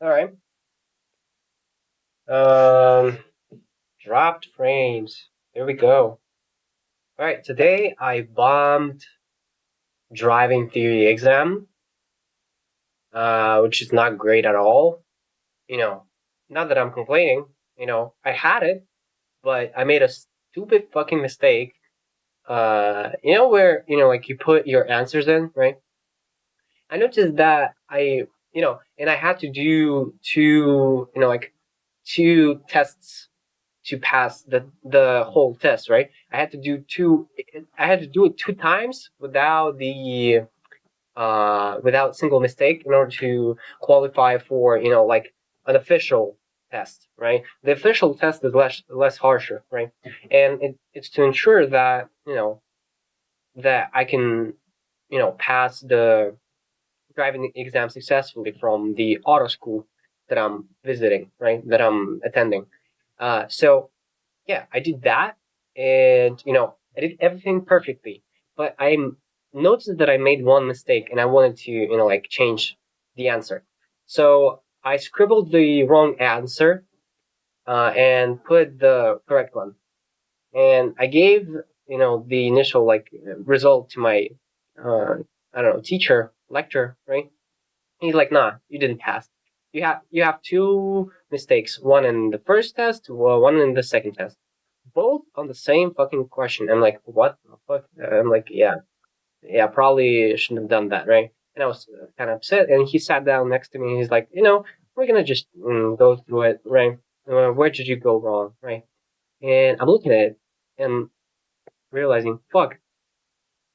All right. Um, dropped frames. There we go. All right. Today I bombed driving theory exam, which is not great at all. You know, not that I'm complaining. I had it, but I made a stupid fucking mistake. Where like you put your answers in, right? I noticed that and I had to do two tests to pass the whole test, right? I had to do it two times without single mistake in order to qualify for like an official test, right? The official test is less harsher, right? And it's to ensure that that I can pass the driving exam successfully from the auto school that I'm visiting, right? That I'm attending. So yeah, I did that, and I did everything perfectly. But I noticed that I made one mistake, and I wanted to like change the answer. So I scribbled the wrong answer and put the correct one, and I gave the initial like result to my uh, I don't know, teacher lecturer, right? He's like, nah, you didn't pass. You have two mistakes, one in the first test, one in the second test, both on the same fucking question. I'm like, what the fuck? I'm like, yeah, probably shouldn't have done that, right? And I was kind of upset. And he sat down next to me. And he's like, we're gonna just go through it, right? Where did you go wrong, right? And I'm looking at it and realizing, fuck,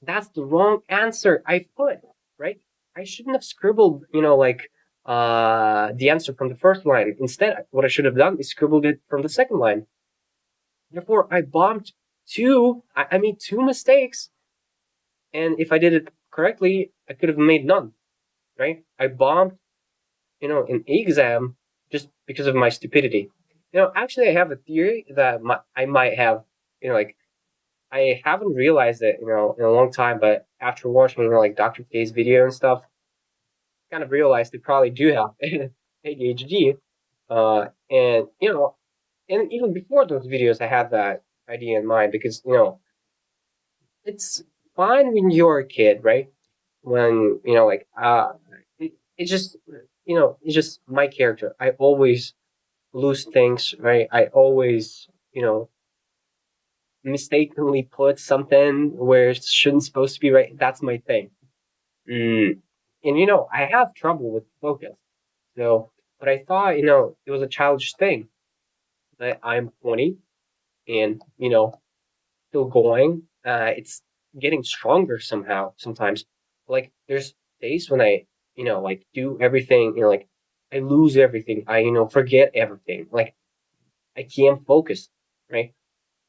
that's the wrong answer I put, right? I shouldn't have scribbled, like the answer from the first line. Instead, what I should have done is scribbled it from the second line. Therefore, I bombed I made two mistakes, and if I did it correctly, I could have made none, right? I bombed, an exam just because of my stupidity. Actually, I have a theory that I might have, like I haven't realized it, in a long time, but after watching, like Dr. K's video and stuff, kind of realized they probably do have ADHD. And even before those videos, I had that idea in mind because, it's fine when you're a kid, right? When, it's just, it's just my character. I always lose things, right? I always, mistakenly put something where it shouldn't supposed to be, right. That's my thing. Mm. And I have trouble with focus. So, but I thought, it was a childish thing. That I'm 20 and still going. It's getting stronger somehow. Sometimes, like there's days when I like do everything. Like I lose everything. I forget everything. Like I can't focus, right?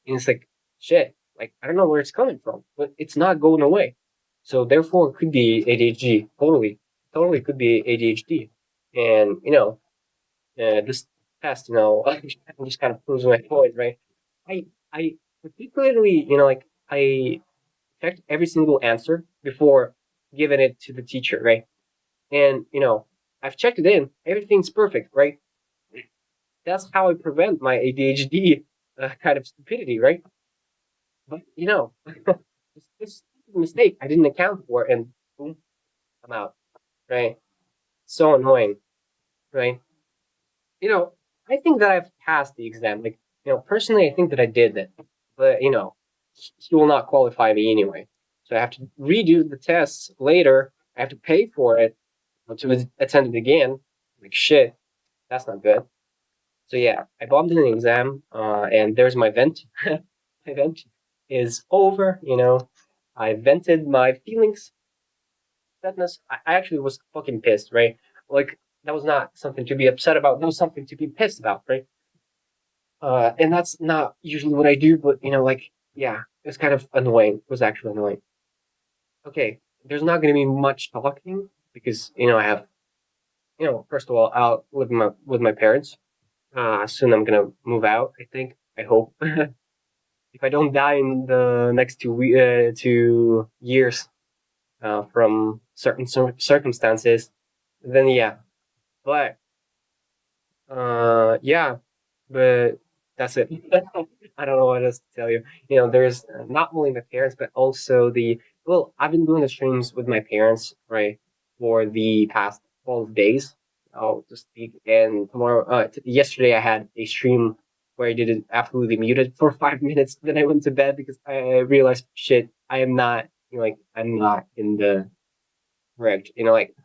And it's like, shit, like, I don't know where it's coming from, but it's not going away. So therefore, it could be ADHD. Totally. Totally could be ADHD. And, this test, just kind of proves my point, right? I particularly, like, I checked every single answer before giving it to the teacher, right? And, I've checked it in. Everything's perfect, right? That's how I prevent my ADHD kind of stupidity, right? But this mistake I didn't account for, and boom, I'm out. Right? So annoying. Right? You know, I think that I've passed the exam. Like, personally, I think that I did it, but he will not qualify me anyway. So I have to redo the tests later. I have to pay for it to attend it again. Like shit, that's not good. So yeah, I bombed in an exam, and there's my vent. My vent is over. I vented my feelings, sadness. I actually was fucking pissed, right? Like that was not something to be upset about. That was something to be pissed about, right? And that's not usually what I do, but like yeah, it was kind of annoying. It was actually annoying. Okay, there's not going to be much talking because I have first of all I'll live with my parents. Soon I'm gonna move out. I think. I hope. If I don't die in the next 2 years from certain circumstances, then yeah. But yeah, but that's it. I don't know what else to tell you. You know, there's not only my parents, but also well, I've been doing the streams with my parents, right, for the past 12 days. I'll just speak. And yesterday I had a stream where I did it absolutely muted for 5 minutes. Then I went to bed because I realized, shit, I am not, like, I'm not in the correct, like,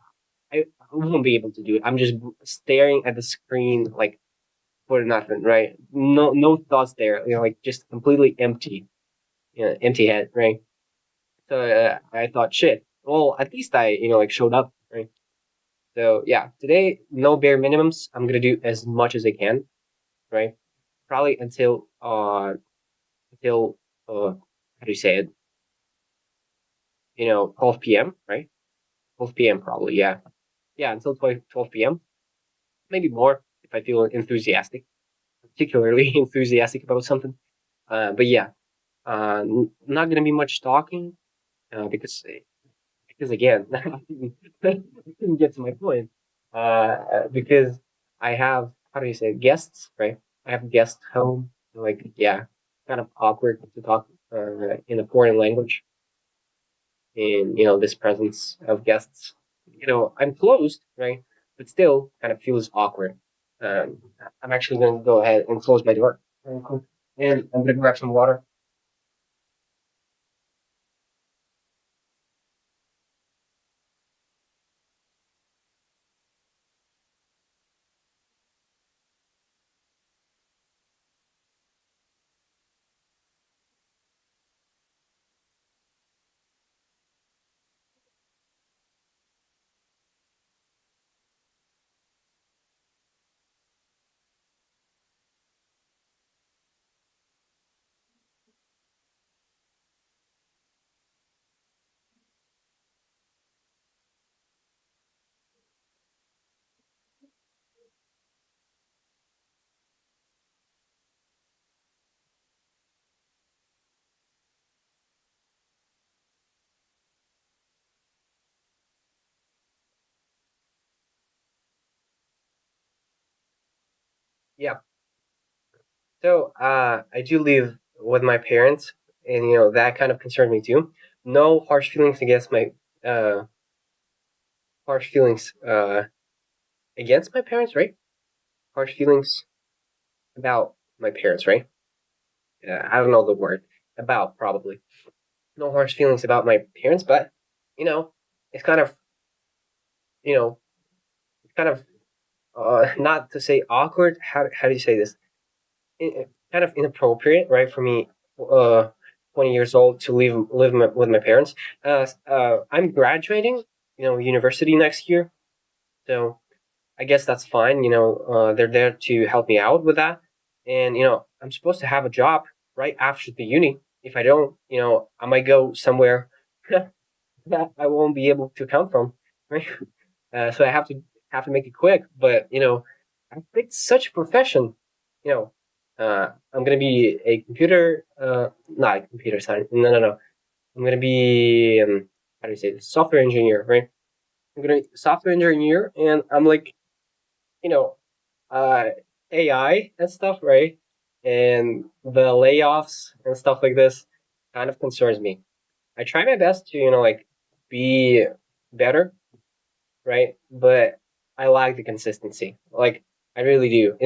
I won't be able to do it. I'm just staring at the screen, like, for nothing, right? No thoughts there. Like, just completely empty, empty head, right? So I thought, shit. Well, at least I, like, showed up, right? So yeah, today no bare minimums. I'm gonna do as much as I can, right? Probably until how do you say it? 12 p.m. Right? 12 p.m. probably. Yeah, yeah, until 12 p.m. Maybe more if I feel enthusiastic, particularly enthusiastic about something. But yeah, not gonna be much talking because again, I didn't get to my point. Because I have, how do you say, guests, right? I have guests home. Like, yeah, kind of awkward to talk in a foreign language in this presence of guests. I'm closed, right? But still, kind of feels awkward. Um, I'm actually going to go ahead and close my door, and I'm going to grab some water. Yeah. So, I do live with my parents, and that kind of concerns me too. No harsh feelings against my uh harsh feelings against my parents, right? Harsh feelings about my parents, right? I don't know the word about probably. No harsh feelings about my parents, but you know, it's kind of you know, it's kind of not to say awkward. How do you say this? Kind of inappropriate, right? For me, 20 years old to live with my parents. I'm graduating, university next year, so I guess that's fine. They're there to help me out with that, and I'm supposed to have a job right after the uni. If I don't, I might go somewhere that I won't be able to come from, right? So I have to make it quick. But I picked such a profession. You I'm gonna be a computer, not a computer science. No, no, no. I'm gonna be how do you say this? Software engineer, right? I'm gonna be software engineer, and I'm like, you know, uh, AI and stuff, right? And the layoffs and stuff like this kind of concerns me. I try my best to, like, be better, right? But I lack the consistency. Like, I really do.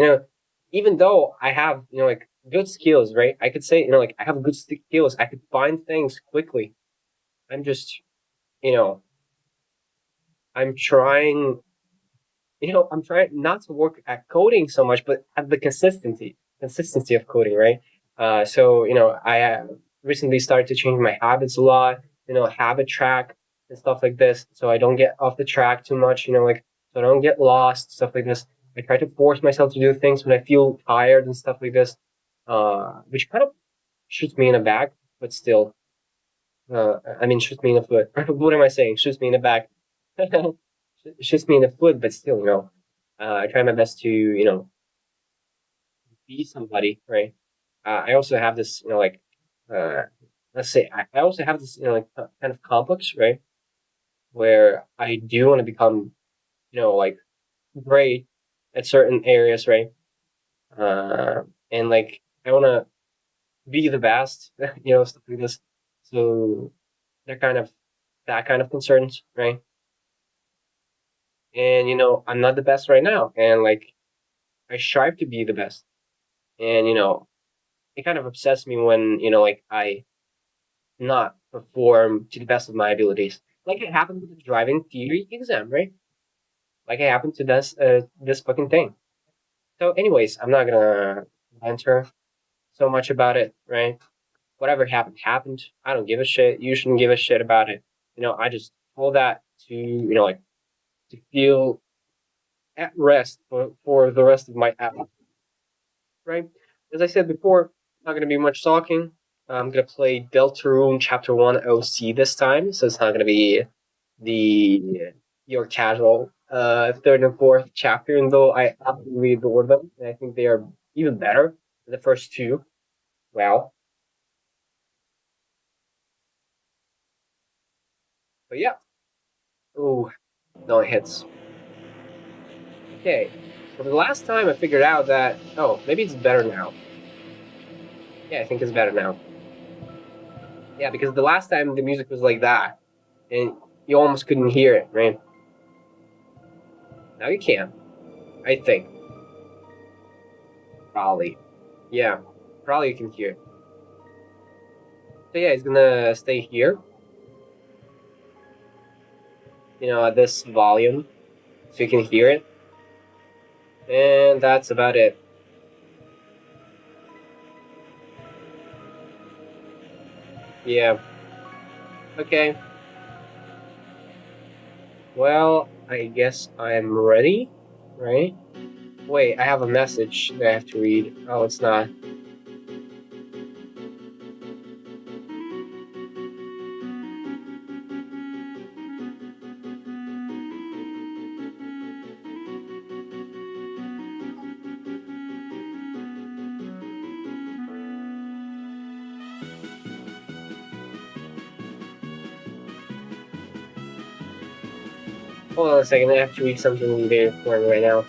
Even though I have, like, good skills, right? I could say, like, I have good skills. I could find things quickly. I'm just, you know, I'm trying I'm trying not to work at coding so much, but at the consistency of coding, right? So I recently started to change my habits a lot. Habit track and stuff like this, so I don't get off the track too much. Like, so I don't get lost, stuff like this. I try to force myself to do things when I feel tired and stuff like this, which kind of shoots me in the back, but still, I mean, shoots me in the foot. What am I saying? Shoots me in the back. Shoots me in the foot, but still, I try my best to, be somebody, right? I also have this, uh, let's say, I also have this, like, kind of complex, right? where I do want to become, like great at certain areas, right? Uh, and like I want to be the best, stuff like this. So they're kind of that kind of concerns, right? And I'm not the best right now, and like I strive to be the best. And it kind of upsets me when like I not perform to the best of my abilities. Like it happened with the driving theory exam, right? Like it happened to this fucking thing. So, anyways, I'm not gonna answer so much about it, right? Whatever happened happened. I don't give a shit. You shouldn't give a shit about it. I just told that to like to feel at rest for the rest of my app, right? As I said before, not gonna be much talking. I'm gonna play Deltarune Chapter One OC this time, so it's not gonna be the your casual third and fourth chapter. And though I absolutely adore them, and I think they are even better than the first two. Wow, but yeah. Oh, no, it hits. Okay, so the last time I figured out that maybe it's better now. Yeah, I think it's better now. Yeah, because the last time the music was like that, and you almost couldn't hear it, right? Now you can. I think probably. Yeah, probably you can hear it. So yeah, it's gonna stay here, at this volume, so you can hear it. And that's about it. Yeah. Okay. Well, I guess I'm ready, right? Wait, I have a message that I have to read. Oh, it's not. Hold on a second. I have to read something very important right now.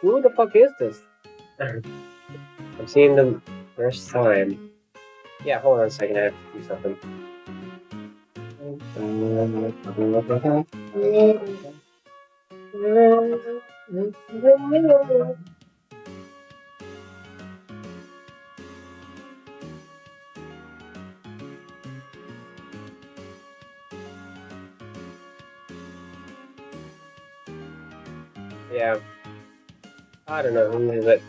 Who the fuck is this? I'm seeing them first time. Yeah, hold on a second. I have to do something. Yeah, I don't know who is it.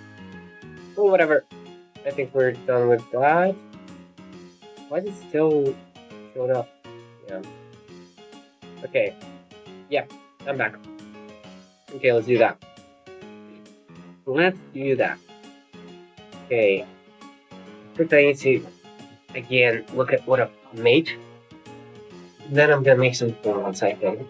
Oh, whatever. I think we're done with that. Why is it still showing up? Yeah. Okay. Yeah, I'm back. Okay, let's do that. Let's do that. Okay. First, I need to again look at what I've made. Then I'm gonna make some formats, I think.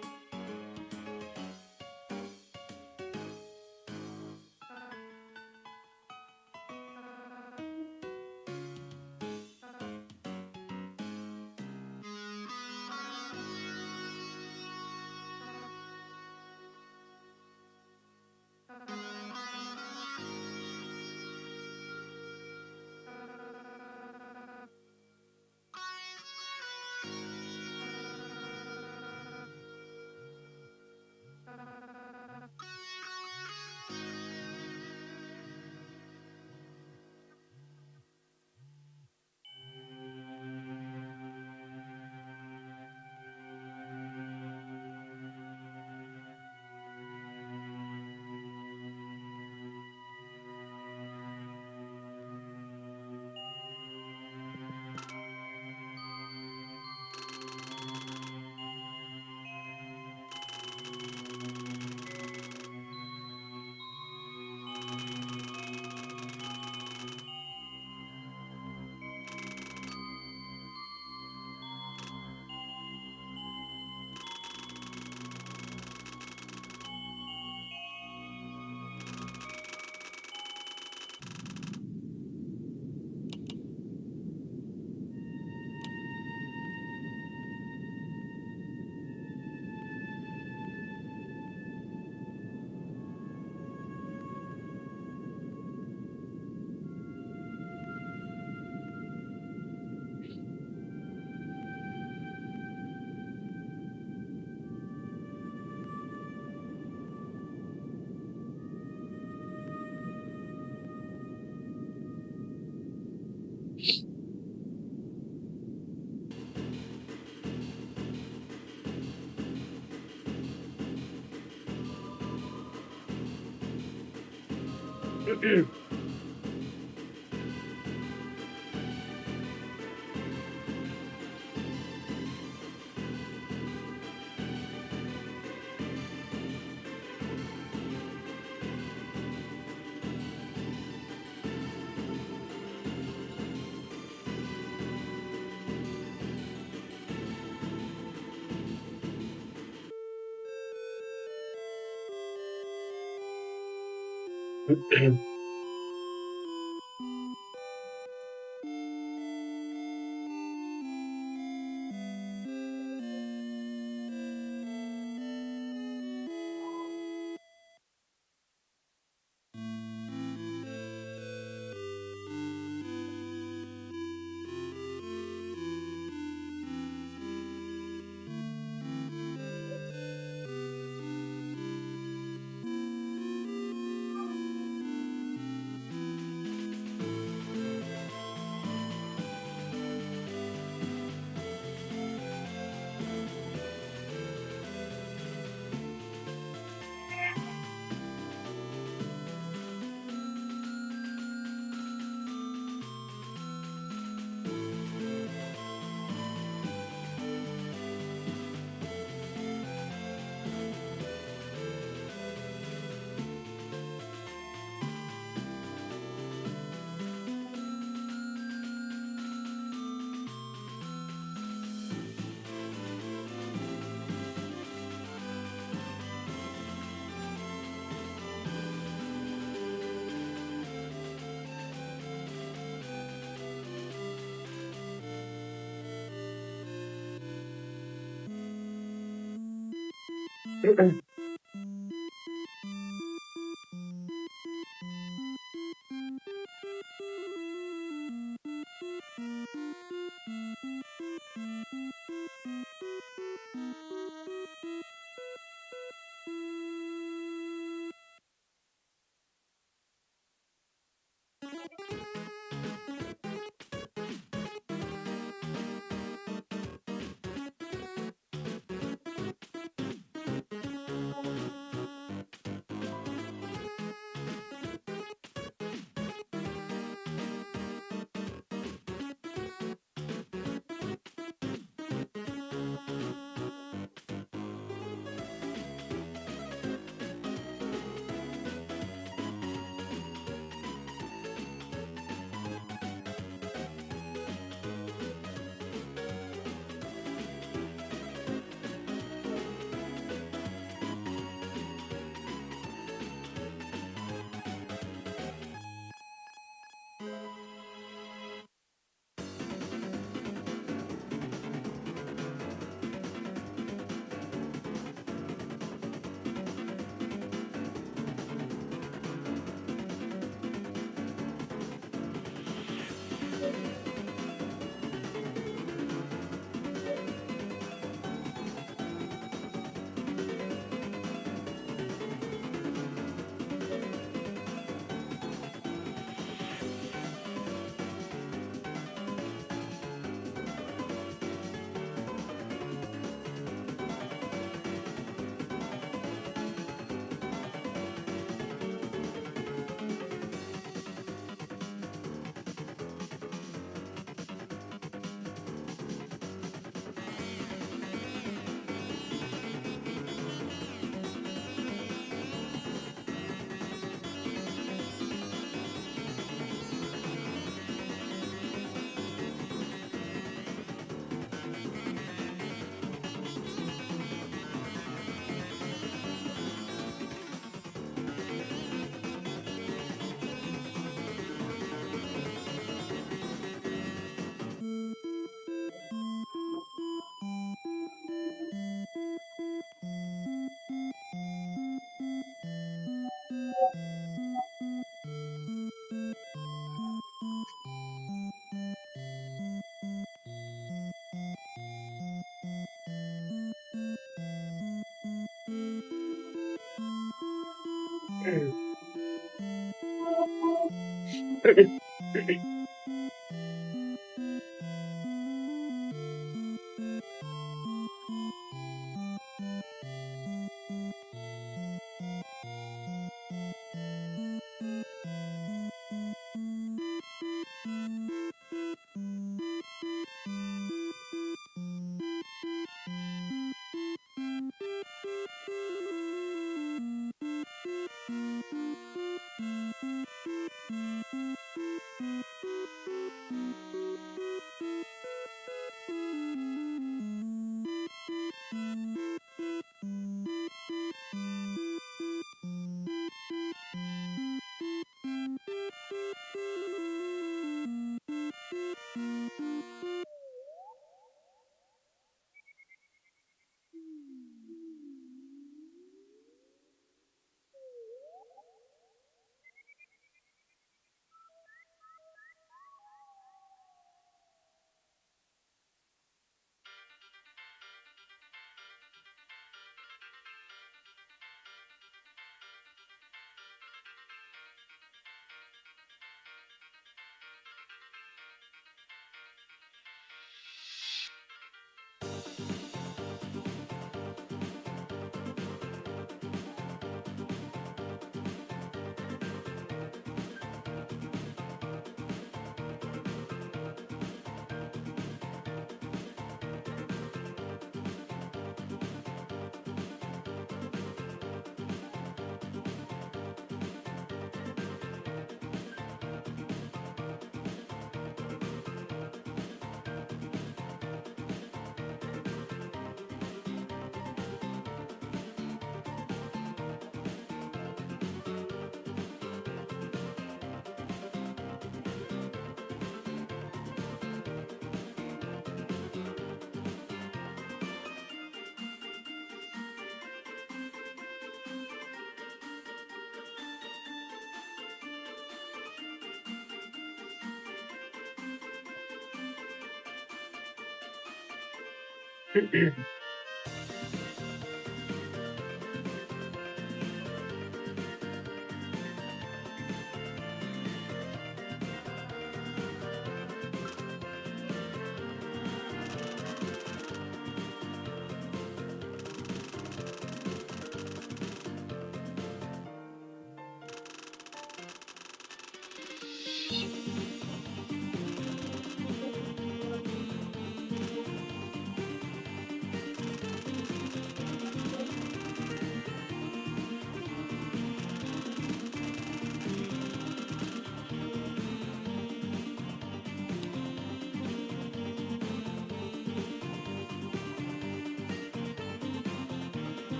For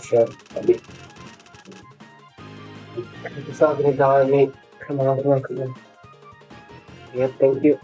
sure. Sabi ni Dami, come on. Yeah, thank you.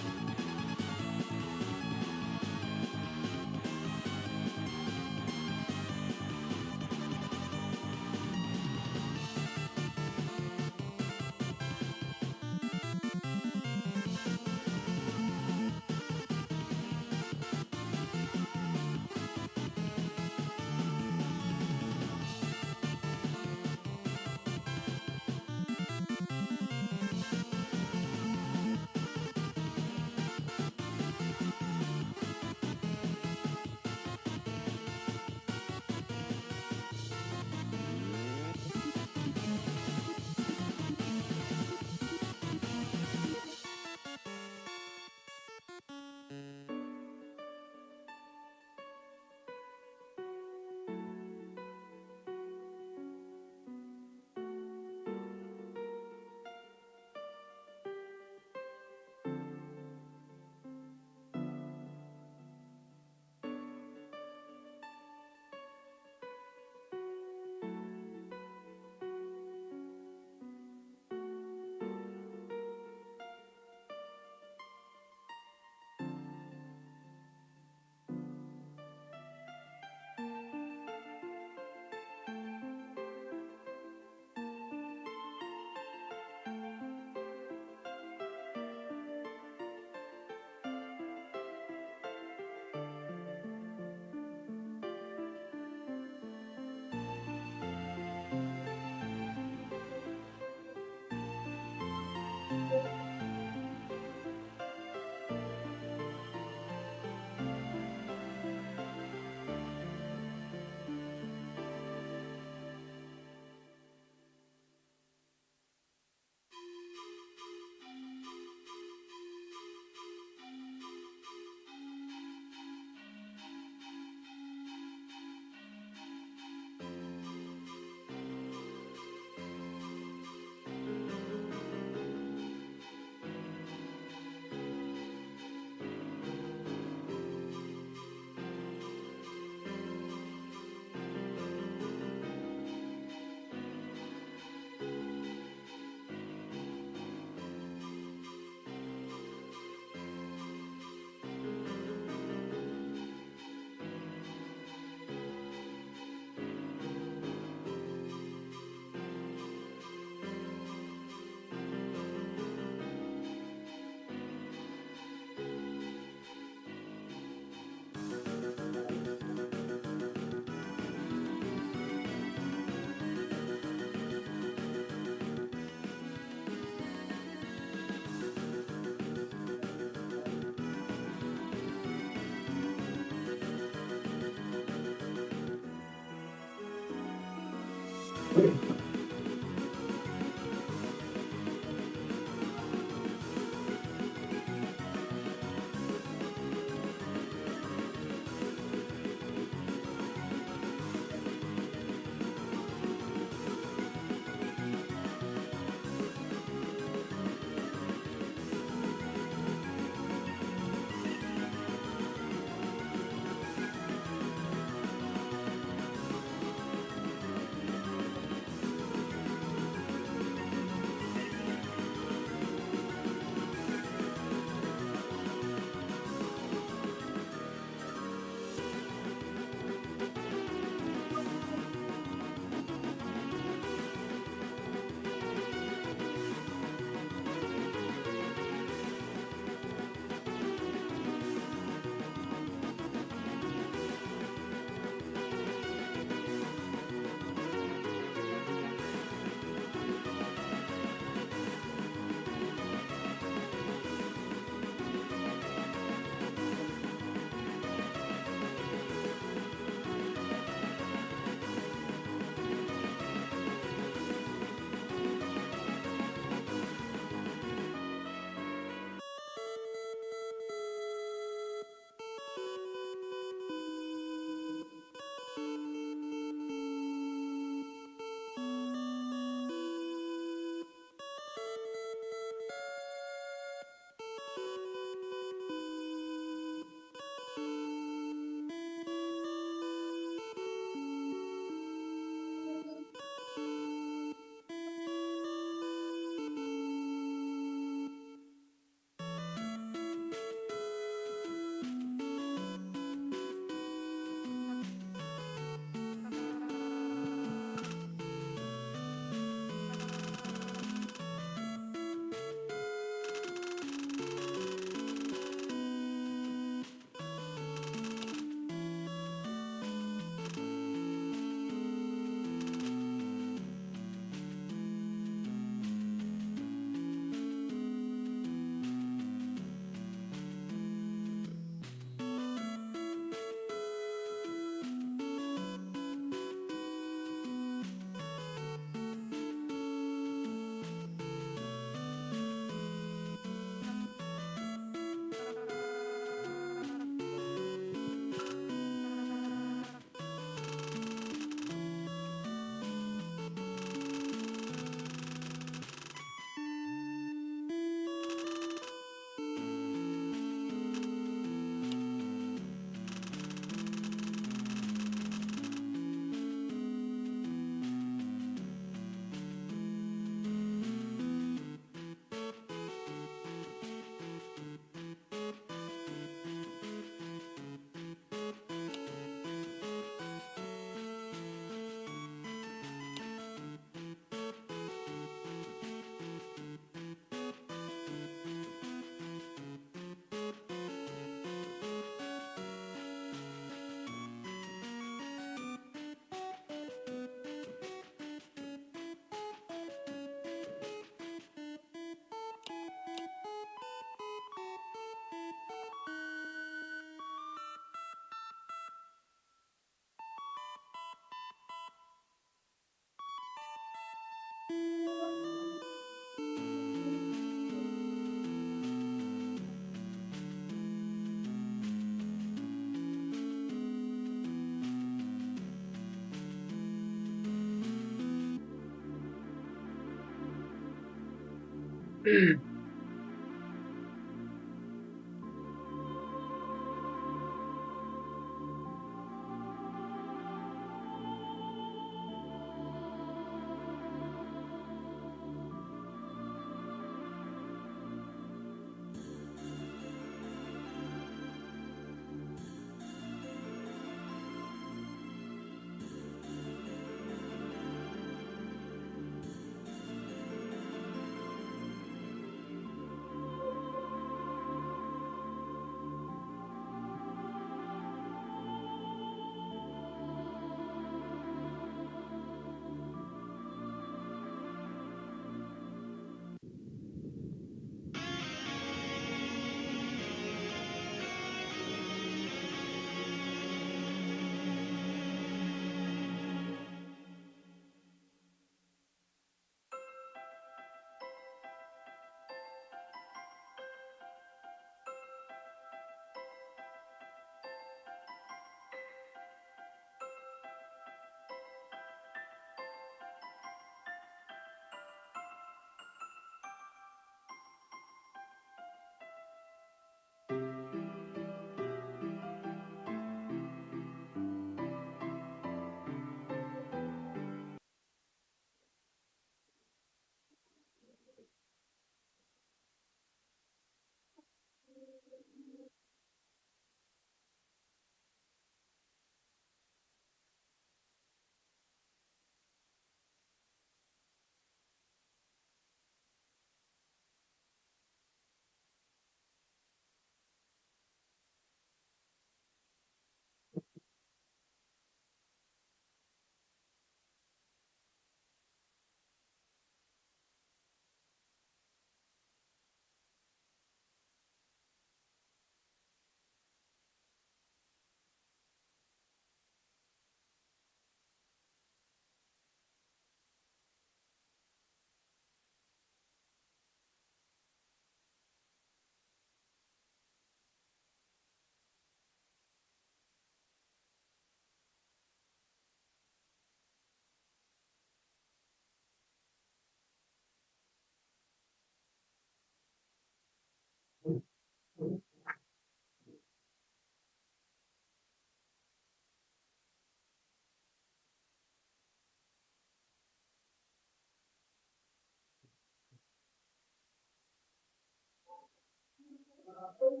When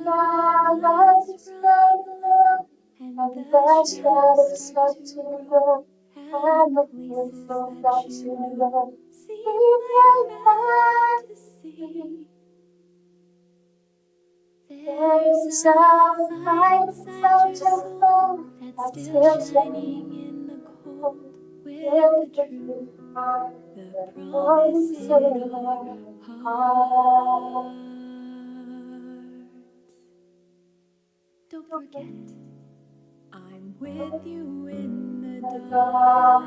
the lights bright low and the shadows start to grow, and the places that you know seem like fantasy. There's a light inside your soul that's still shining in the cold with the truth, the promise in our hearts. Don't forget, I'm with you in the dark.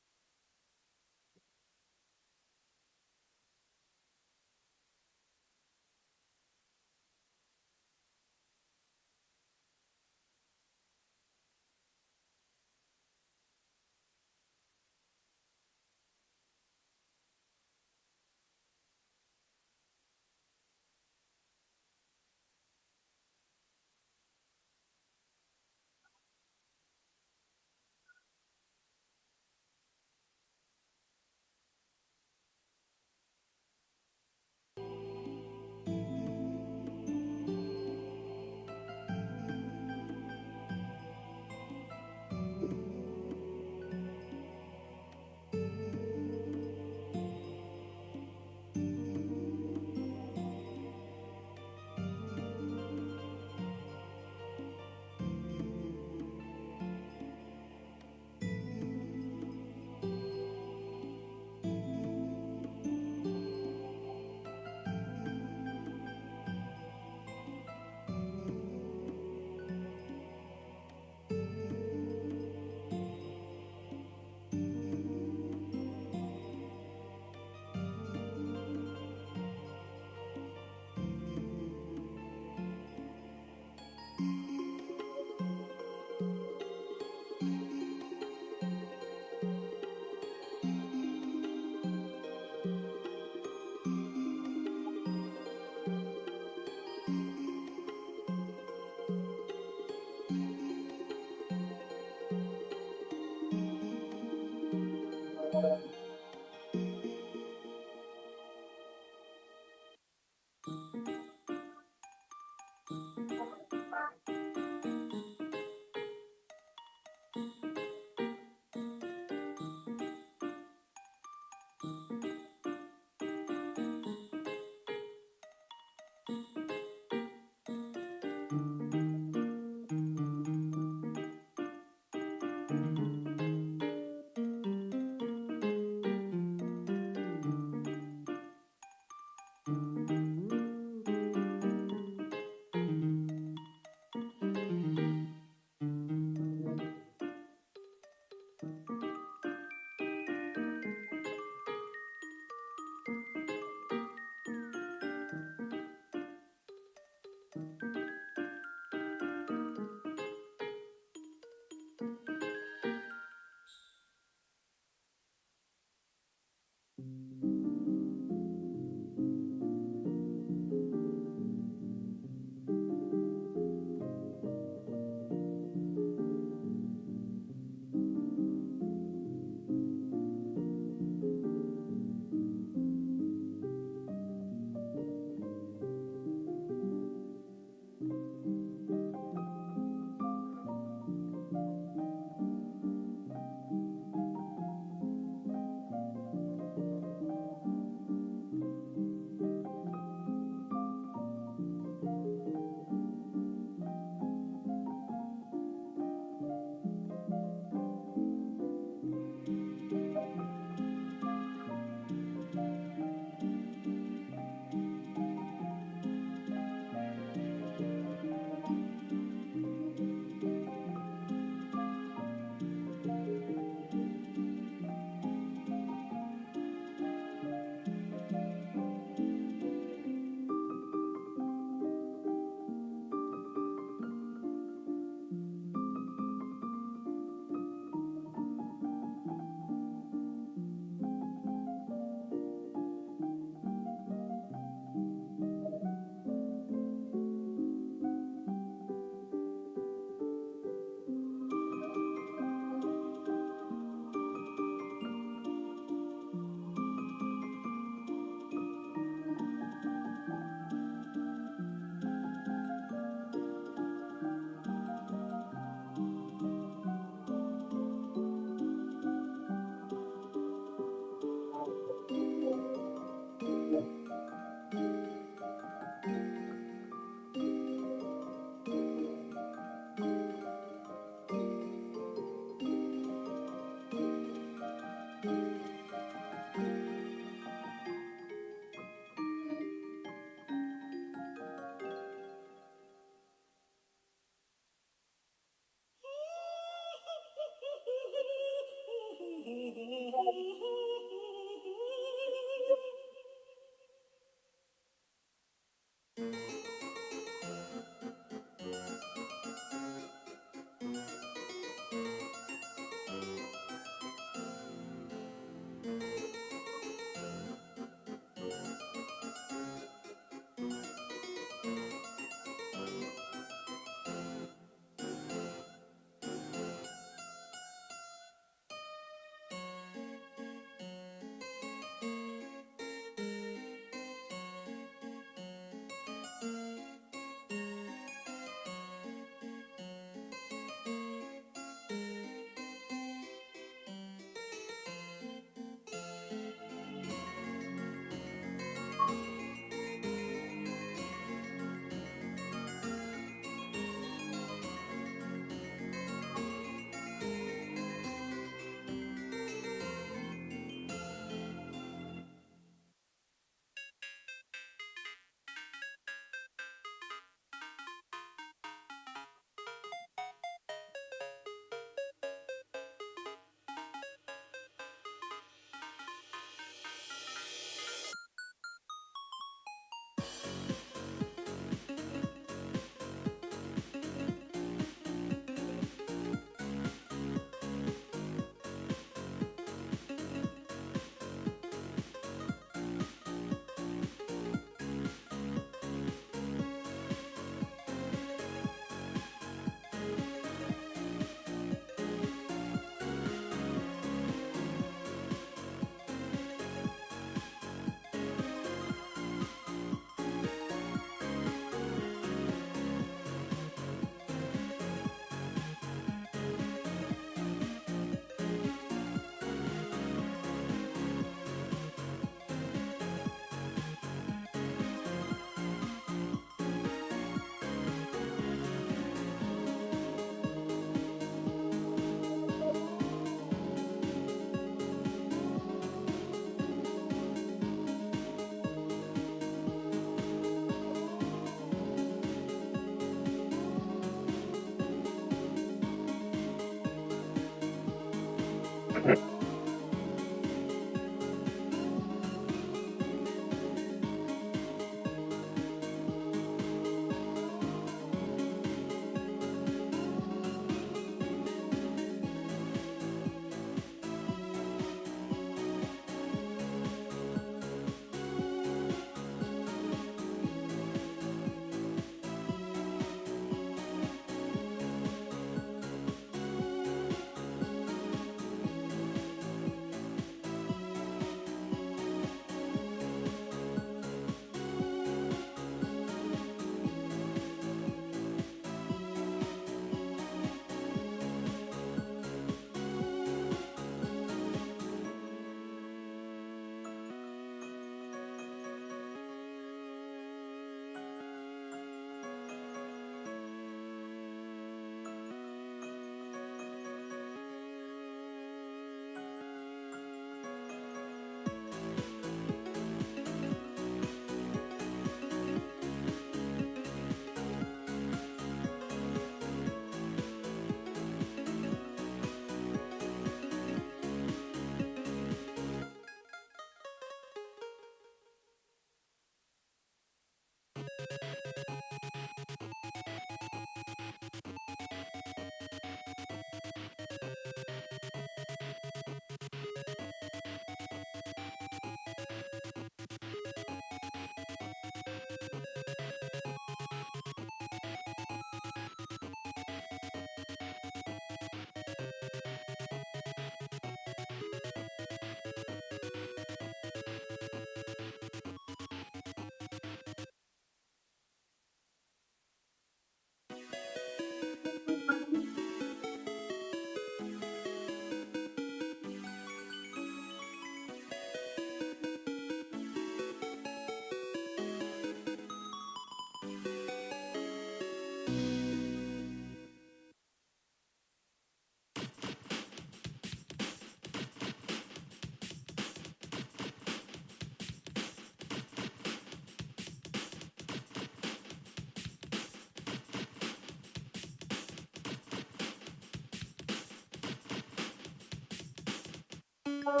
Thank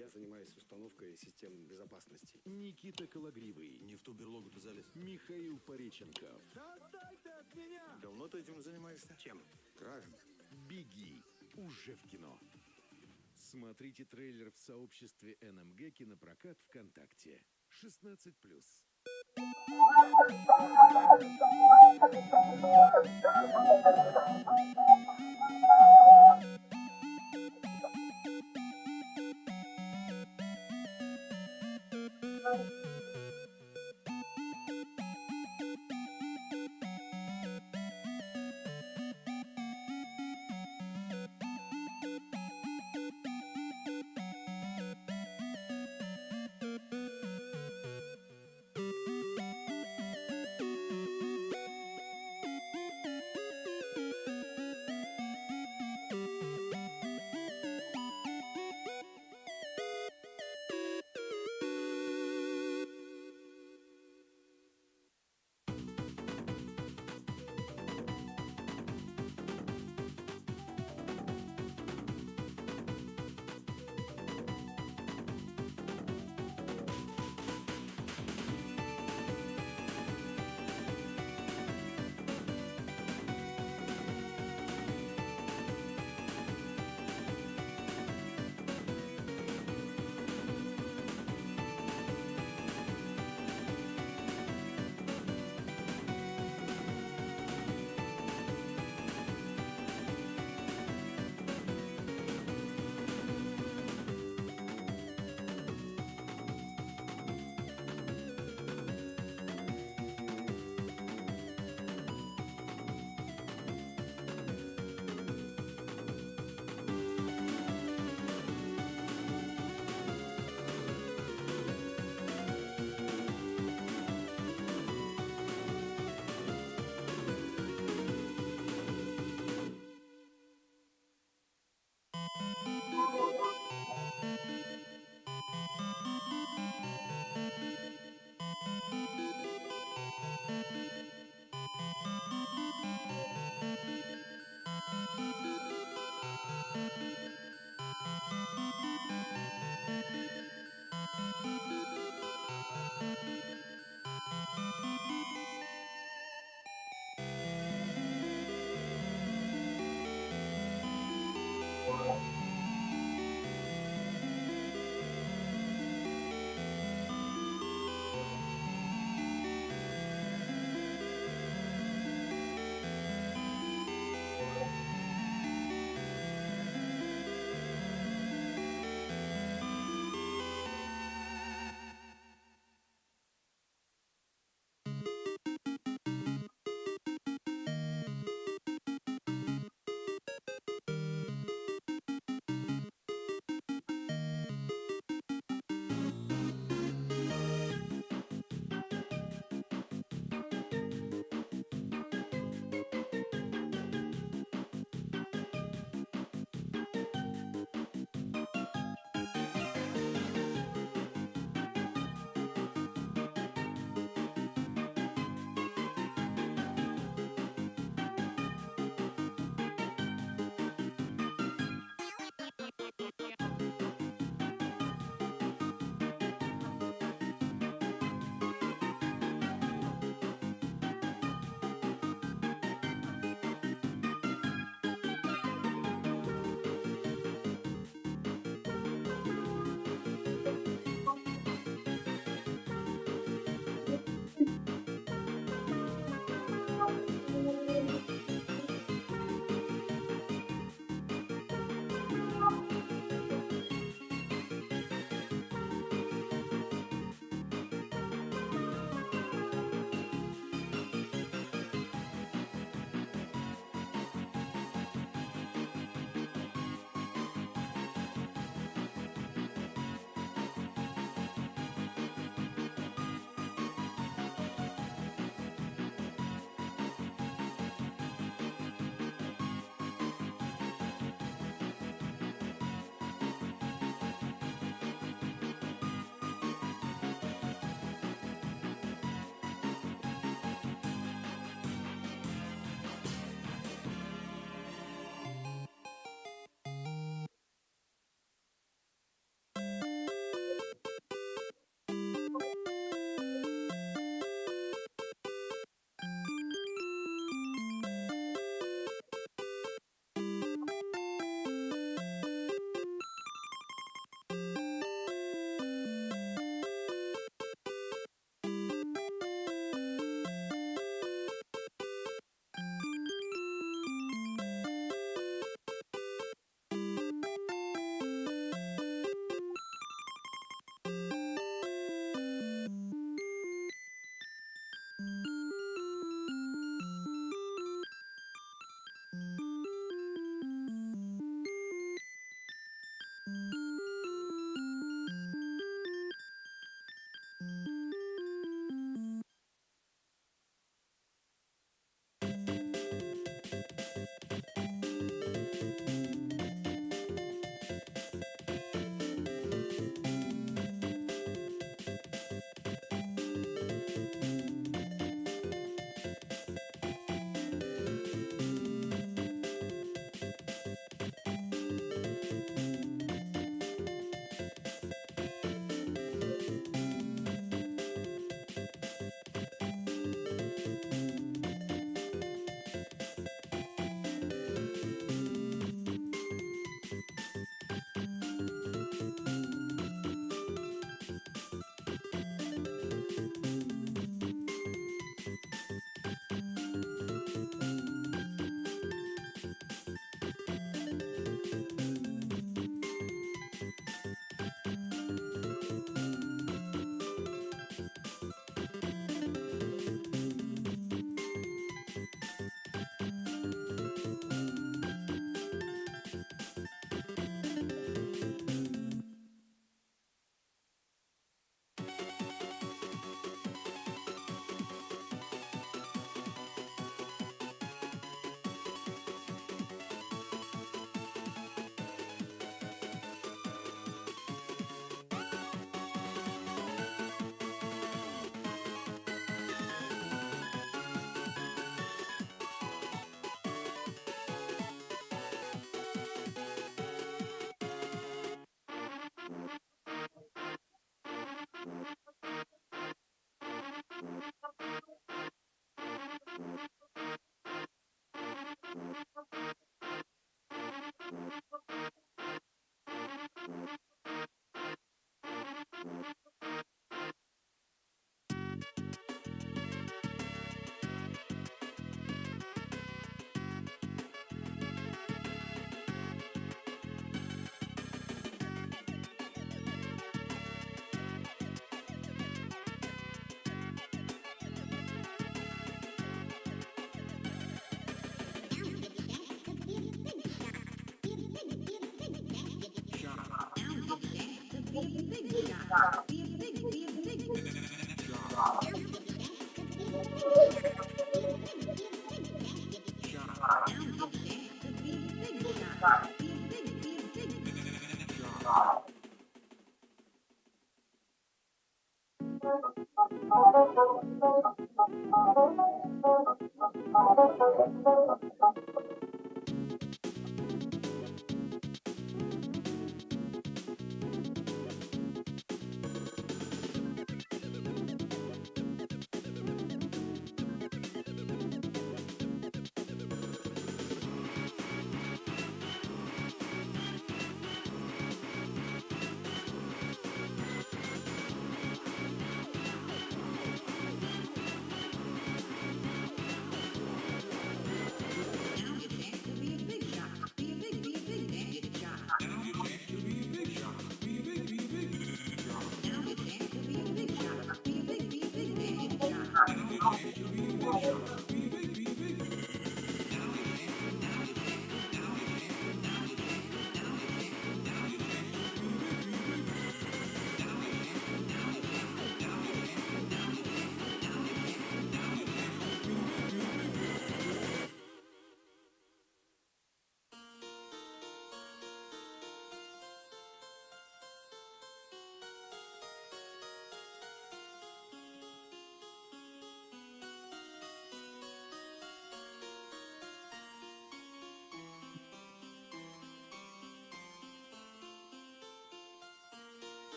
Я занимаюсь установкой систем безопасности. Никита Кологривый. Не в ту берлогу ты залез. Михаил Пореченков. Да отстань ты от меня! Давно ты этим занимаешься? Чем? Кравинг. Беги. Уже в кино. Смотрите трейлер в сообществе НМГ Кинопрокат ВКонтакте. 16+.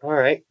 All right.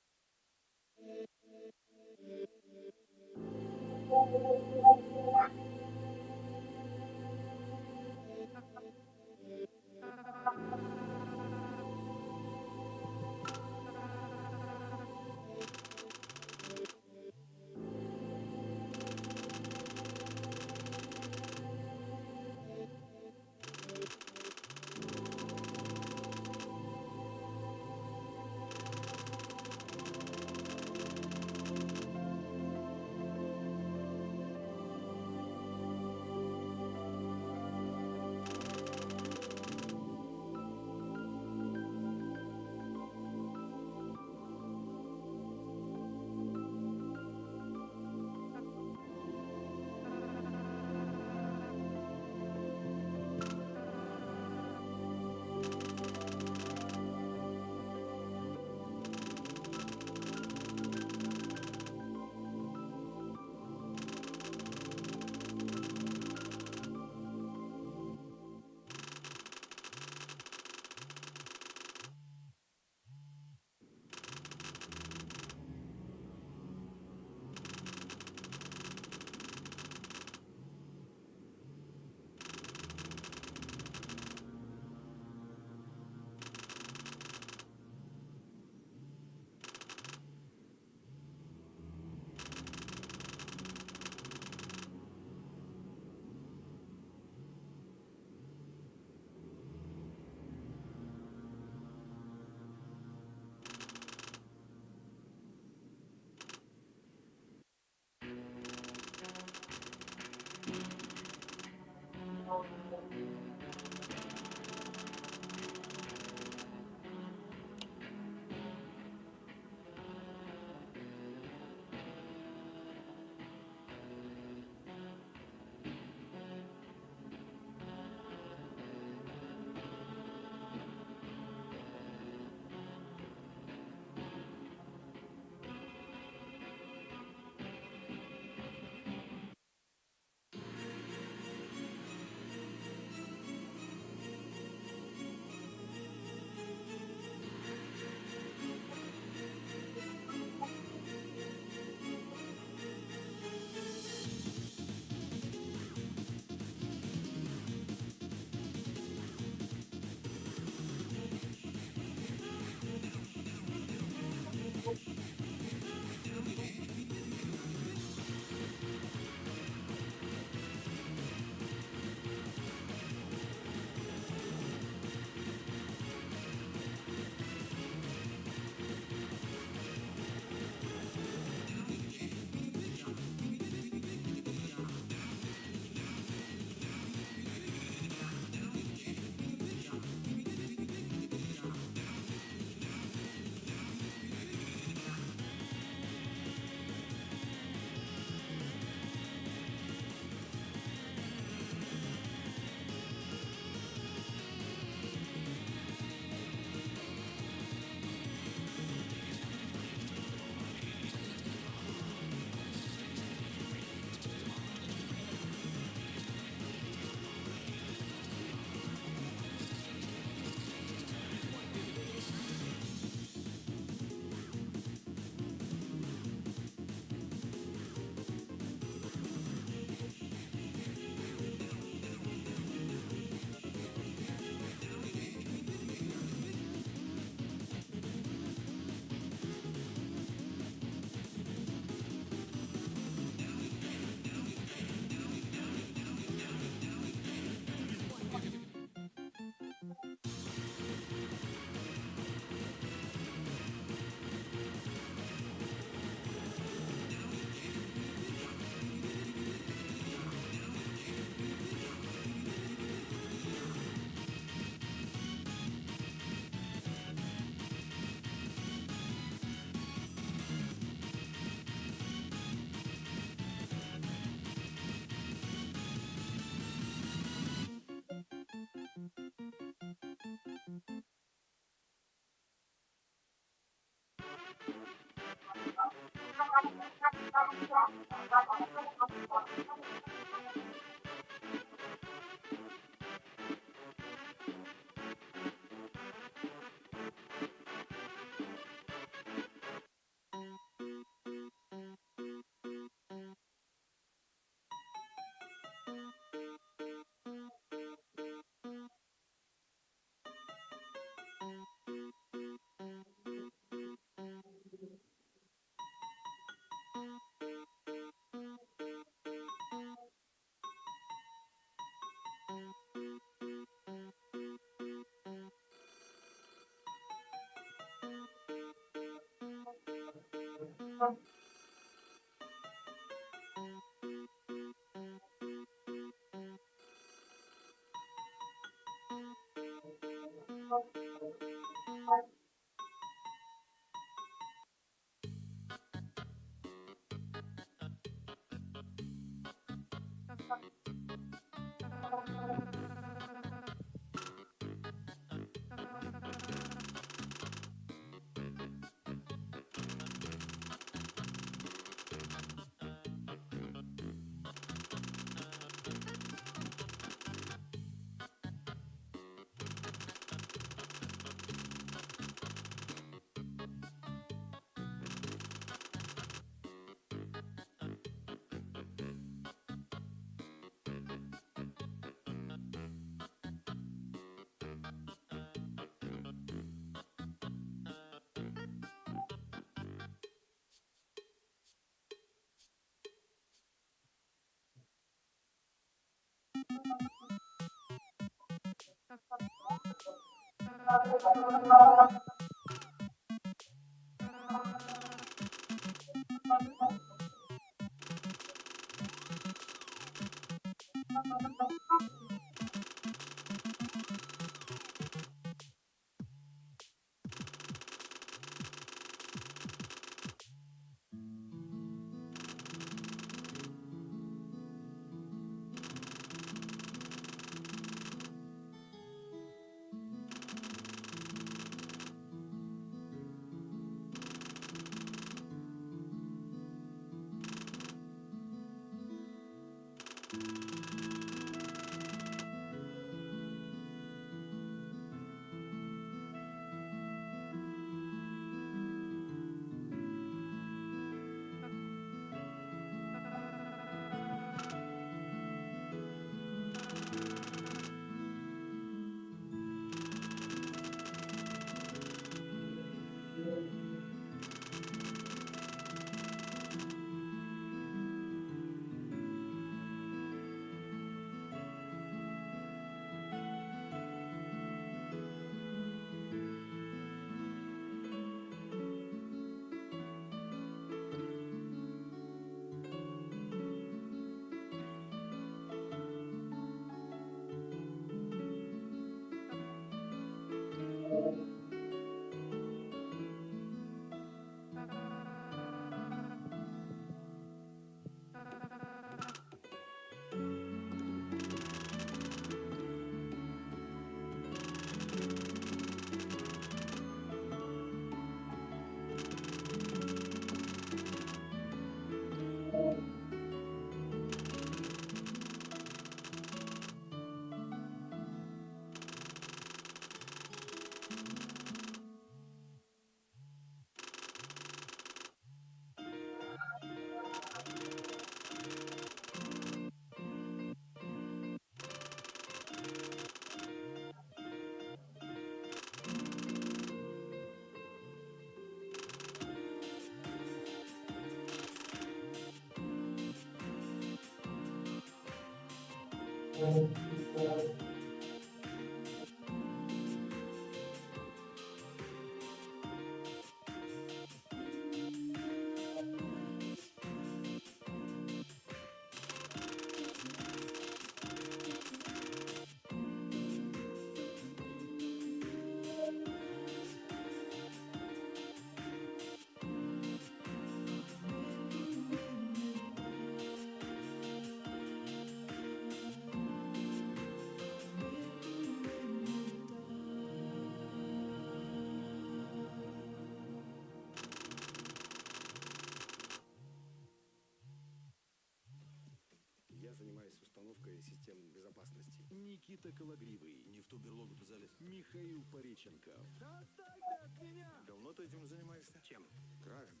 Никита Кологривый, Не в ту берлогу ты залез. Михаил Пореченков, Да отстань ты от меня! Давно ты этим занимаешься? Чем? Правильно.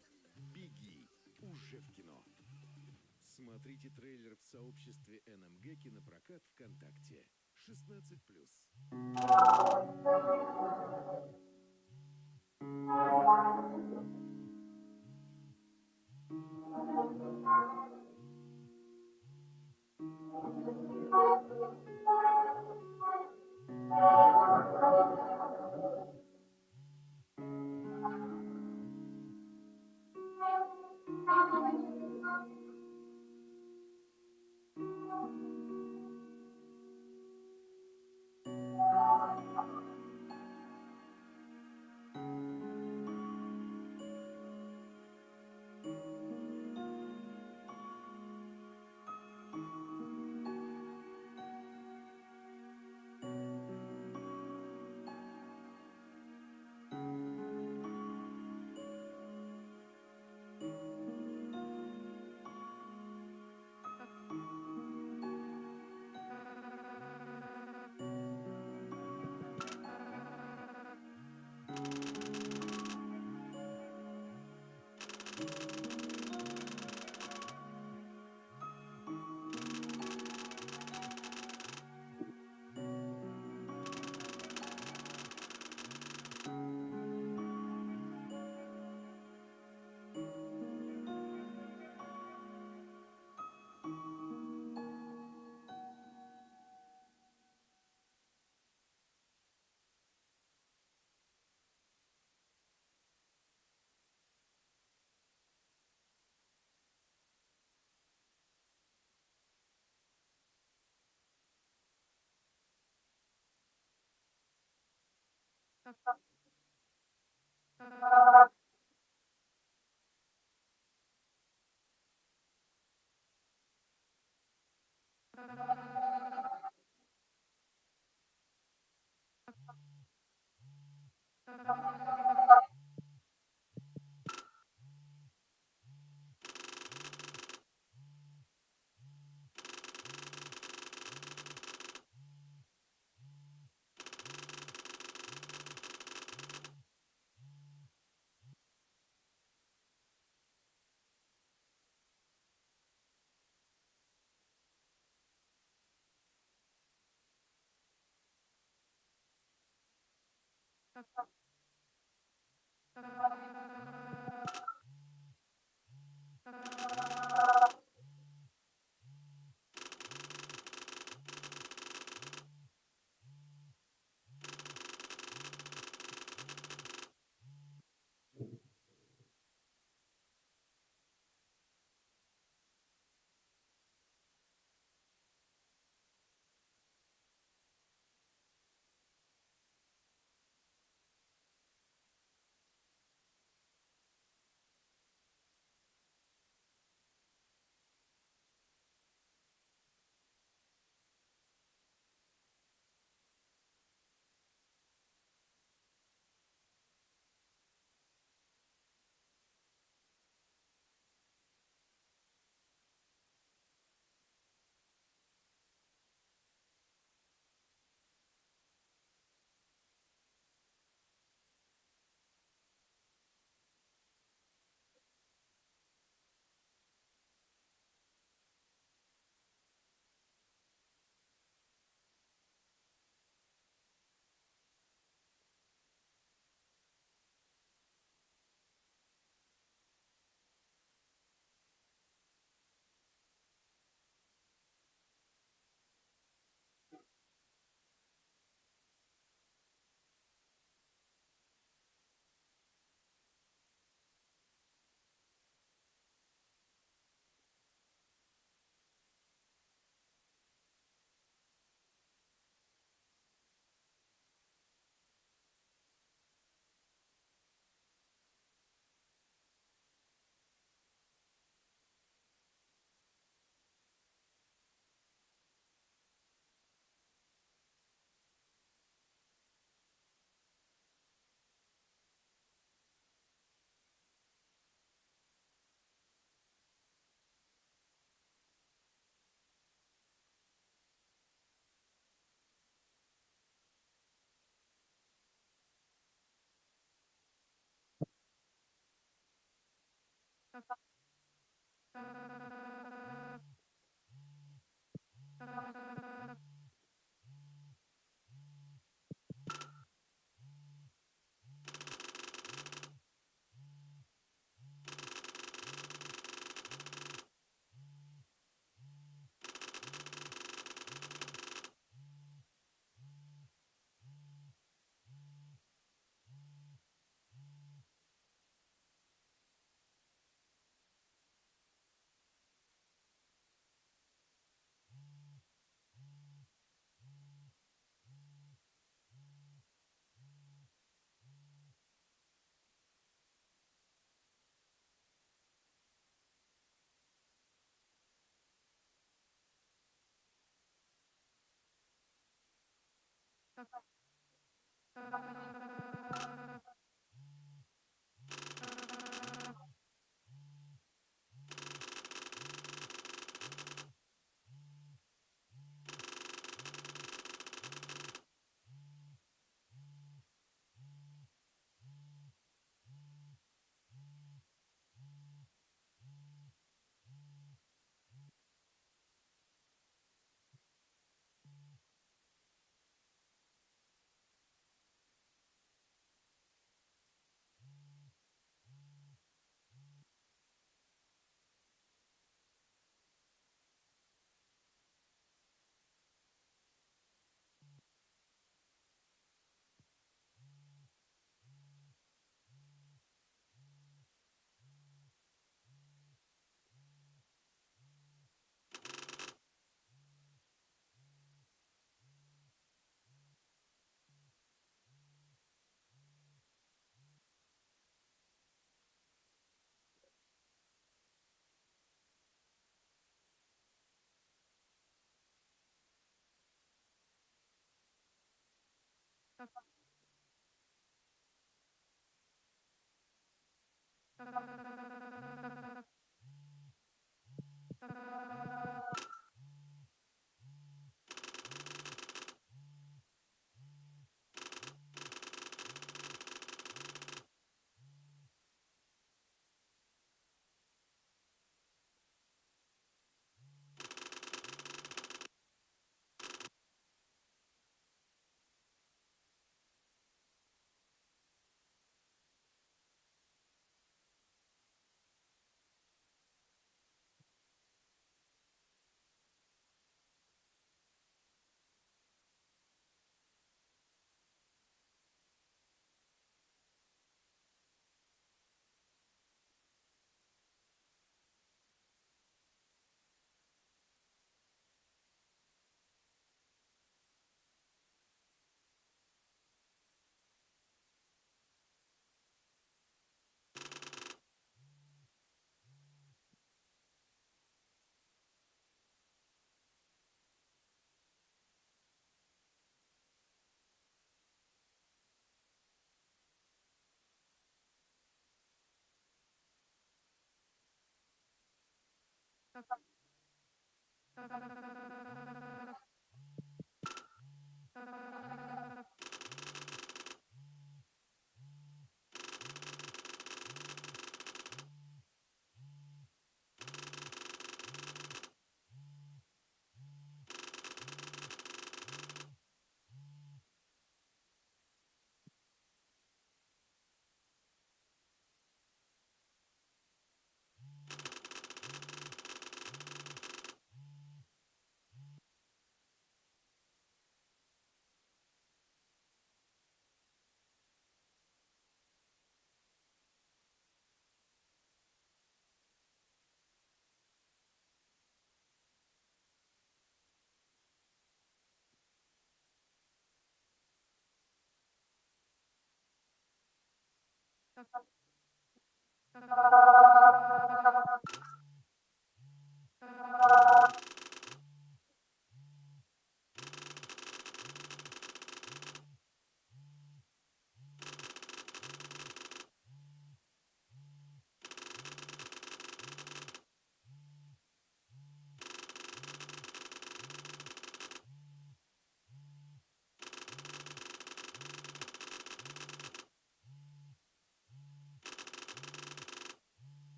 «Беги» уже в кино. Смотрите трейлер в сообществе НМГ Кинопрокат ВКонтакте. 16+.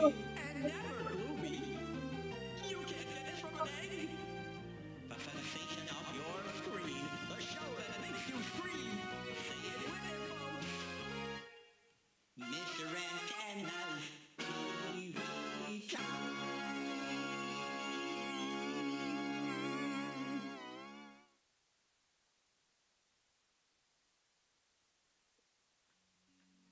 and never gloomy. You can't get this from a day. The sensation of your screen, the show that makes you scream. Say it with it, folks. Mr. Antenna's TV Show.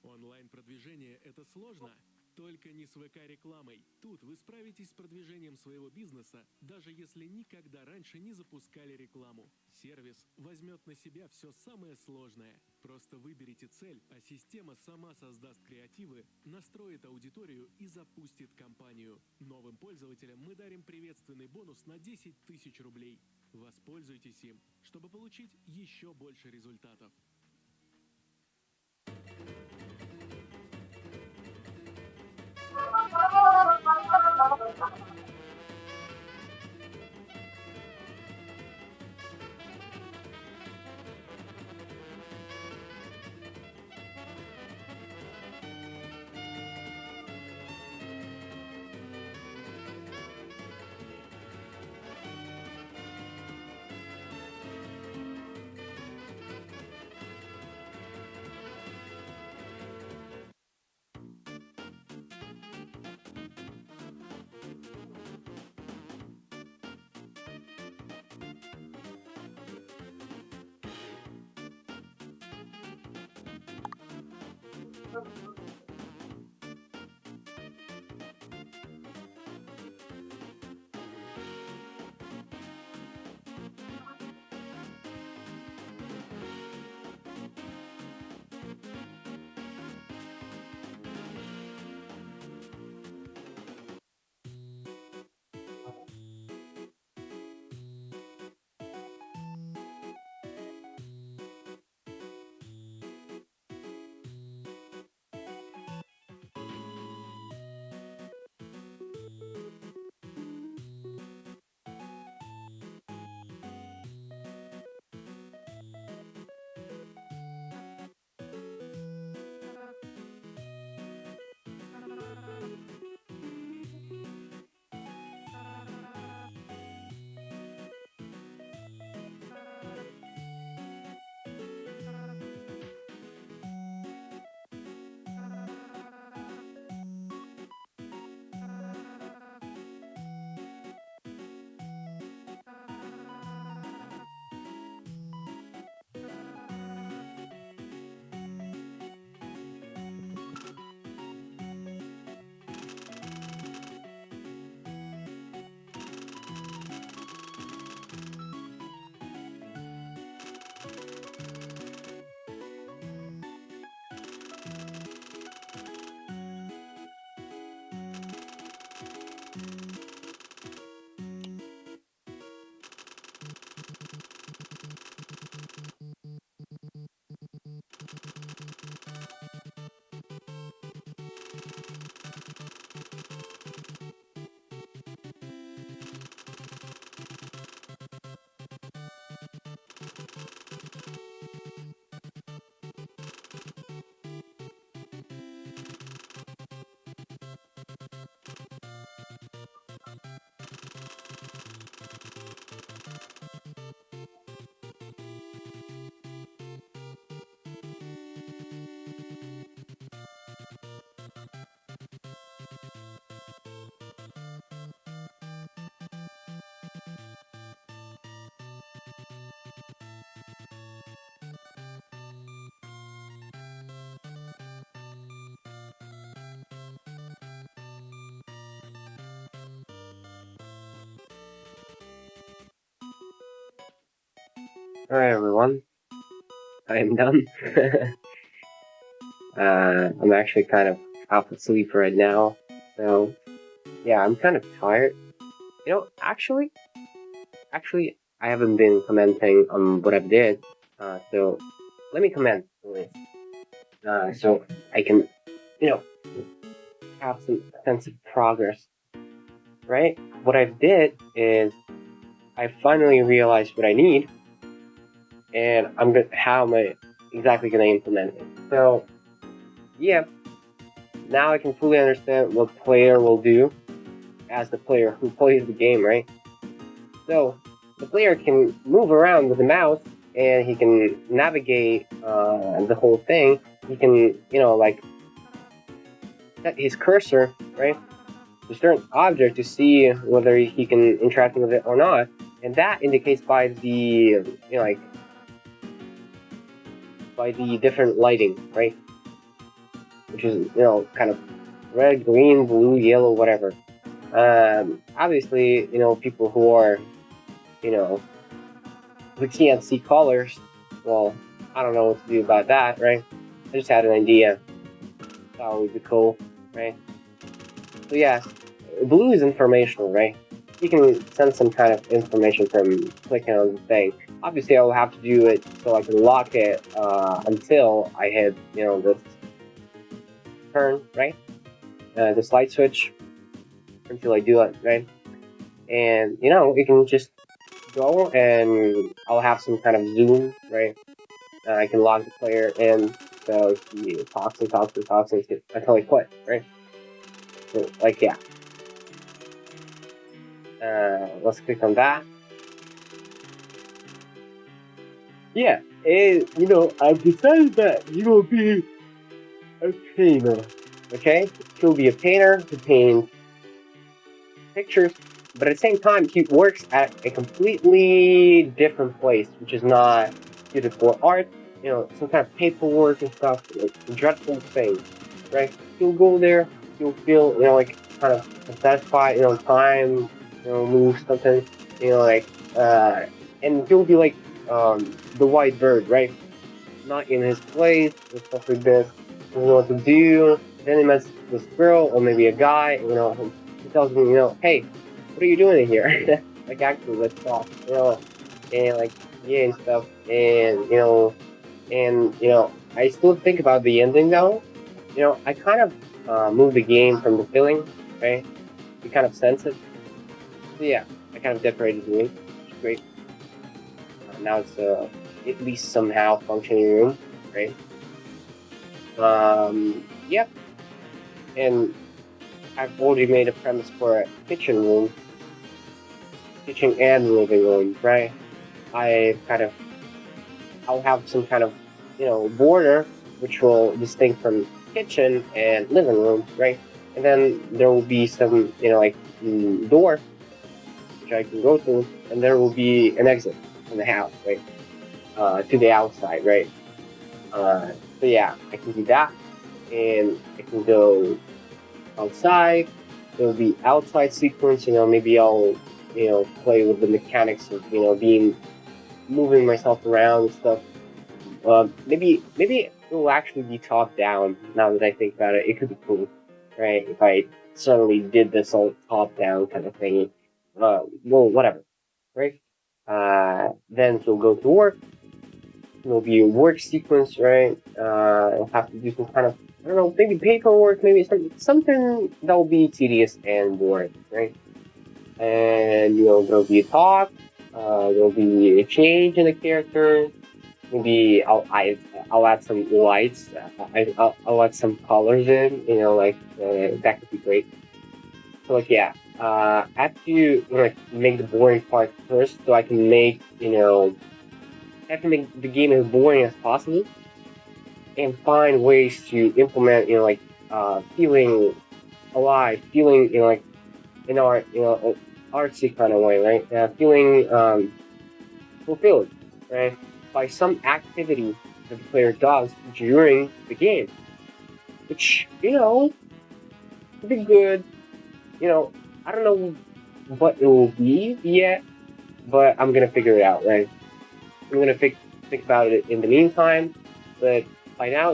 Онлайн-продвижение – это сложно? Только не с ВК-рекламой. Тут вы справитесь с продвижением своего бизнеса, даже если никогда раньше не запускали рекламу. Сервис возьмет на себя все самое сложное. Просто выберите цель, а система сама создаст креативы, настроит аудиторию и запустит кампанию. Новым пользователям мы дарим приветственный бонус на 10 тысяч рублей. Воспользуйтесь им, чтобы получить еще больше результатов. Alright, everyone. I am done. I'm actually kind of half asleep right now. So, yeah, I'm kind of tired. Actually, I haven't been commenting on what I did. So, let me comment on this. So I can, have some sense of progress. Right? What I did is I finally realized what I need, and how am I exactly going to implement it? So, yeah, now I can fully understand what player will do as the player who plays the game, right? So the player can move around with the mouse and he can navigate the whole thing. He can, like set his cursor, right, to a certain object to see whether he can interact with it or not. And that indicates by the, like by the different lighting, right? Which is, kind of red, green, blue, yellow, whatever. Obviously, people who are, who can't see colors, well, I don't know what to do about that, right? I just had an idea. That would be cool, right? So yeah, blue is informational, right? You can send some kind of information from clicking on the thing. Obviously, I will have to do it so I can lock it until I hit, this turn, right? This light switch until I do it, right? And you can just go and I'll have some kind of zoom, right? I can log the player in, so he talks and talks and talks until I quit, right? So, like, yeah. Let's click on that. Yeah, and I've decided that you will be a painter. Okay, he'll be a painter who paints pictures, but at the same time, he works at a completely different place, which is not suited for art. Some kind of paperwork and stuff, dreadful things, right? He'll go there, he'll feel, like kind of satisfied, time, moves something, and he'll be like the white bird, right? Not in his place and stuff like this. Doesn't know what to do. Then he meets this girl or maybe a guy, he tells me, hey, what are you doing in here? Like, actually, let's talk, and like, yeah, and stuff, and I still think about the ending though. I kind of moved the game from the feeling, right? You kind of sense it. So yeah, I kind of decorated the room, which is great. Now it's at least somehow functioning room, right? Yep. And I've already made a premise for a kitchen room, kitchen and living room, right? I'll have some kind of, border which will distinct from kitchen and living room, right? And then there will be some, like door which I can go to, and there will be an exit from the house, right? To the outside, right? So yeah, I can do that, and I can go outside. There will be outside sequence. Maybe I'll play with the mechanics of being moving myself around and stuff. Maybe it will actually be top down. Now that I think about it, it could be cool, right? If I suddenly did this all top down kind of thing. Well, whatever, right? Then he'll go to work. There'll be a work sequence, right? I'll have to do some kind of, I don't know, maybe paperwork, maybe something that will be tedious and boring, right? And there'll be a talk. There'll be a change in the character. Maybe I'll add some lights. I'll add some colors in. That could be great. So like yeah, I have to make the boring part first, so I can make I have to make the game as boring as possible, and find ways to implement feeling alive, feeling like in art, artsy kind of way, right? Feeling fulfilled, right? By some activity that the player does during the game, which could be good. I don't know what it will be yet, but I'm gonna figure it out, right? I'm gonna think about it in the meantime, but by now,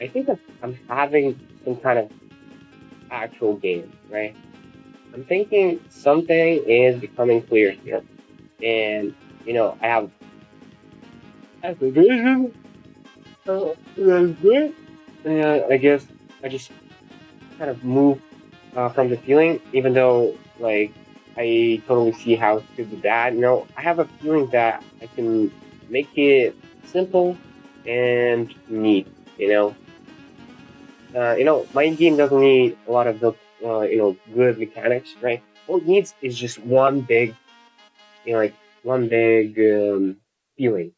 I think that I'm having some kind of actual game, right? I'm thinking something is becoming clear here, and I have a vision. That's good. I guess I just kind of move from the feeling, even though like I totally see how it could be bad. I have a feeling that I can make it simple and neat. my game doesn't need a lot of the good mechanics, right? All it needs is just one big, one big feeling.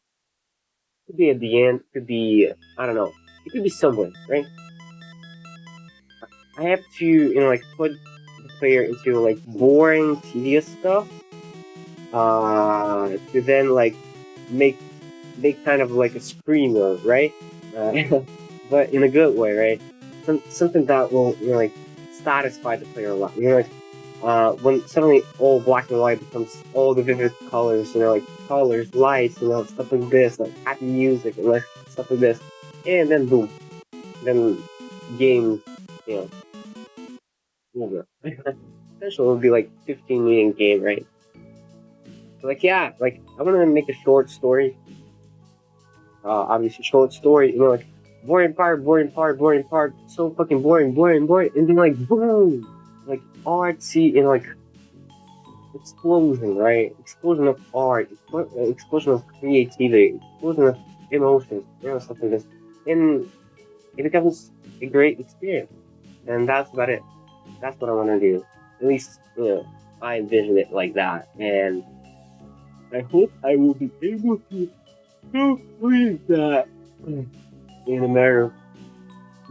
Could be at the end, could be, I don't know, it could be somewhere, right? I have to, put the player into like boring, tedious stuff, to then like make kind of like a screamer, right? But in a good way, right? Something that will, satisfy the player a lot. When suddenly all black and white becomes all the vivid colors, like colors, lights, stuff like this, like happy music and like stuff like this, and then boom, then game, you know, over. Essentially, it would be like 15-minute game, right? So like, yeah, like I want to make a short story. Obviously, short story, like boring part, boring part, boring part, so fucking boring, boring, boring, and then like boom, like artsy and like explosion, right? Explosion of art, explosion of creativity, explosion of emotions, stuff like this. And it becomes a great experience. And that's about it. That's what I want to do. At least, I envision it like that. And I hope I will be able to complete that in a matter of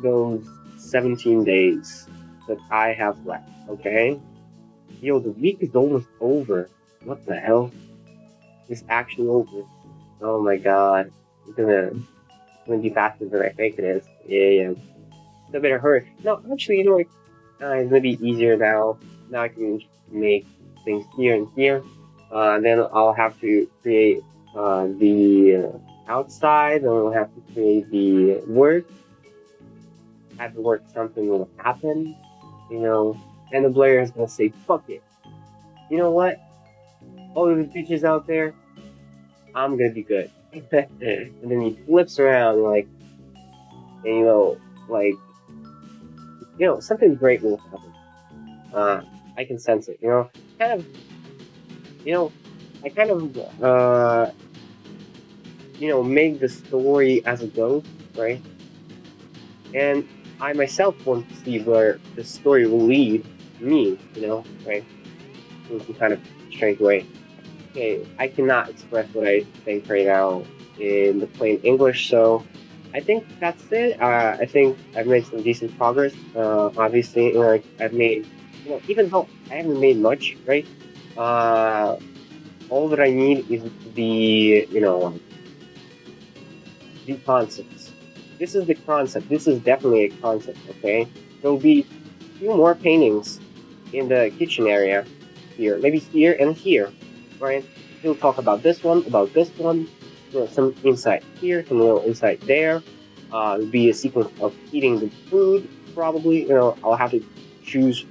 those 17 days that I have left, okay? Yo, the week is almost over. What the hell? It's actually over. Oh my god. It's gonna be faster than I think it is. Yeah. So better hurry. No, actually, it's gonna be easier now. Now I can make things here and here. Then I'll have to create the outside, and I'll have to create the work. After work, something will happen, and the player is gonna say, fuck it. You know what? All the bitches out there, I'm gonna be good. And then he flips around and like something great will happen. I can sense it. Kind of, I kind of make the story as it goes, right? And I myself want to see where the story will lead me, right? In some kind of strange way. Okay, I cannot express what I think right now in the plain English, so I think that's it. I think I've made some decent progress. Obviously, I've made, even though I haven't made much, right? All that I need is the concepts. This is the concept. This is definitely a concept, okay? There will be a few more paintings in the kitchen area here, maybe here and here, right? He'll talk about this one, some insight here, some little insight there. It'll be a sequence of eating the food, probably. I'll have to choose,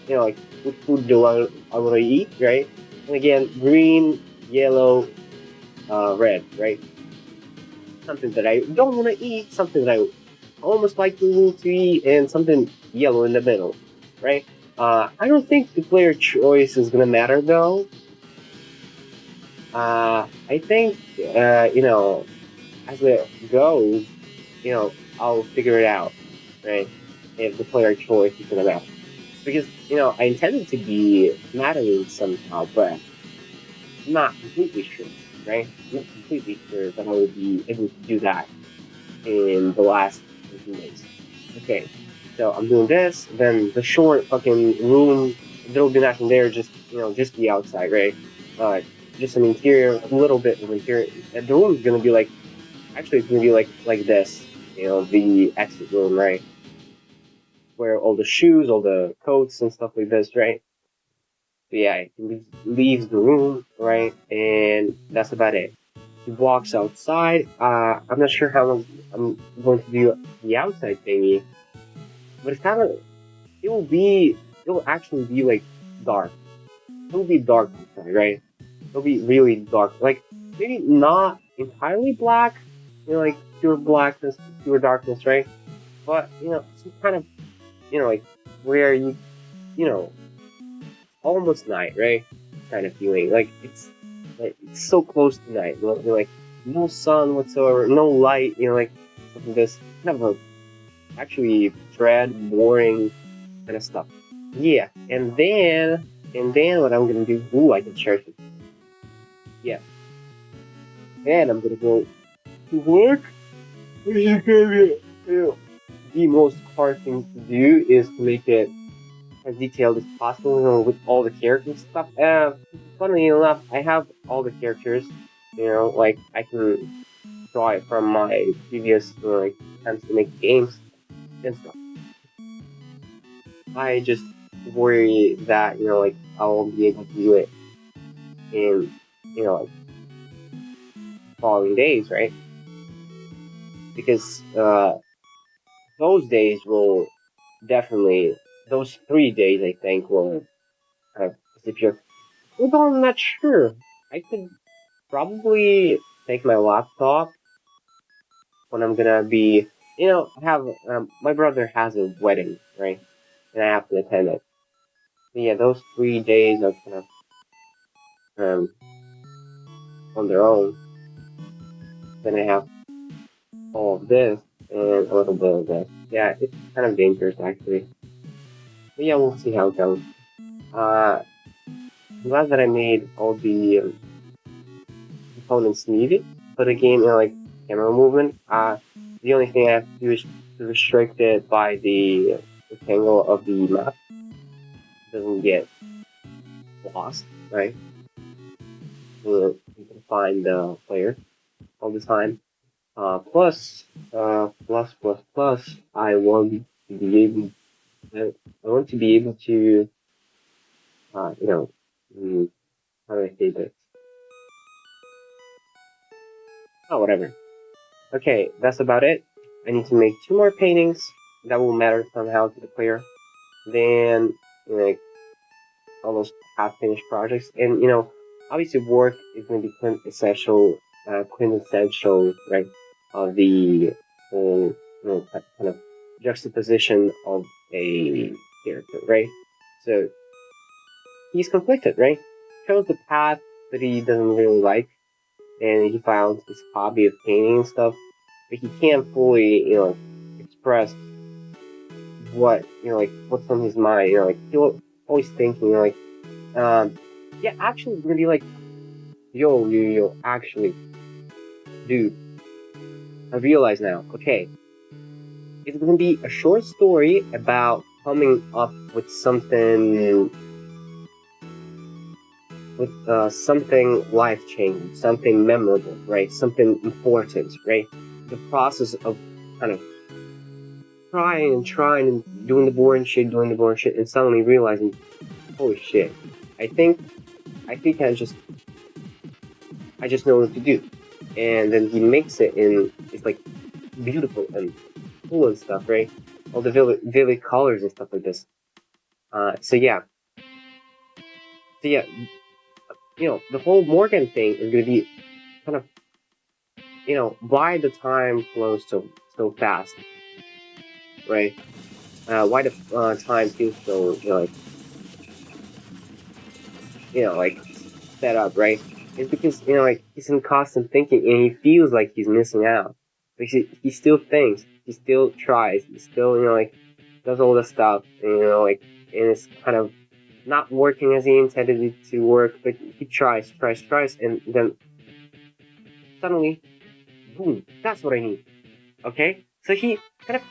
like, what food do I want to eat, right? And again, green, yellow, red, right? Something that I don't want to eat, something that I almost like to eat, and something yellow in the middle, right? I don't think the player choice is gonna matter though. I think as it goes, I'll figure it out, right? If the player choice is gonna matter, because I intended to be mattering somehow, but I'm not completely sure, right? I'm not completely sure that I will be able to do that in the last 15 days. Okay, so I'm doing this, then the short fucking room, there will be nothing there, just the outside, right? Just an interior, a little bit of interior. And the room is gonna be like, actually, it's gonna be like this, the exit room, right? Where all the shoes, all the coats and stuff like this, right? So yeah, he leaves the room, right? And that's about it. He walks outside. I'm not sure how I'm going to do the outside thingy, but it will actually be like dark. It will be dark outside, right? It'll be really dark. Like, maybe not entirely black, like pure blackness, pure darkness, right? But, some kind of, like where you know, almost night, right? Kind of feeling. It's so close to night. Like no sun whatsoever, no light, like something this kind of a actually dread boring kind of stuff. Yeah, and then what I'm gonna do? Ooh, I can share it. Yeah, and I'm gonna go to work, which is gonna be the most hard thing to do is to make it as detailed as possible, with all the characters and stuff. Funnily enough, I have all the characters. Like I can draw it from my previous attempts to make games and stuff. I just worry that like I won't be able to do it in like following days, right? Because those days will definitely those 3 days I think will kind of disappear. Although I'm not sure. I could probably take my laptop when I'm gonna be, have my brother has a wedding, right? And I have to attend it. So yeah, those 3 days are kind of on their own. Then I have all of this and a little bit of that. Yeah, it's kind of dangerous actually. But yeah, we'll see how it goes. I'm glad that I made all the components needed for the game, like camera movement. The only thing I have to do is to restrict it by the rectangle of the map. It doesn't get lost, right? So you can find the player all the time. Plus, I want to be able, I want to be able to, how do I say this? Oh, whatever. Okay, that's about it. I need to make 2 more paintings that will matter somehow to the player. Then, like, all those half-finished projects. And, obviously work is going to be quintessential, right, of the whole, kind of juxtaposition of a character, right? So, he's conflicted, right? Shows the path that he doesn't really like, and he found his hobby of painting and stuff, but he can't fully, express what, what's on his mind, he's always thinking, yeah, actually, it's gonna be like, yo, actually, dude, I realize now, okay, it's gonna be a short story about coming up with something, something life-changing, something memorable, right? Something important, right? The process of kind of trying and doing the boring shit, and suddenly realizing, holy shit, I think I just know what to do. And then he makes it and it's like beautiful and cool and stuff, right? All the vivid colors and stuff like this. So yeah. The whole Morgan thing is gonna be kind of, why the time flows so fast, right? Why the time feels so, like set up, right? It's because like he's in constant thinking and he feels like he's missing out. But he still thinks, he still tries, he still like does all the stuff, and, and it's kind of not working as he intended it to work. But he tries, and then suddenly, boom! That's what I need. Okay, so he kind of,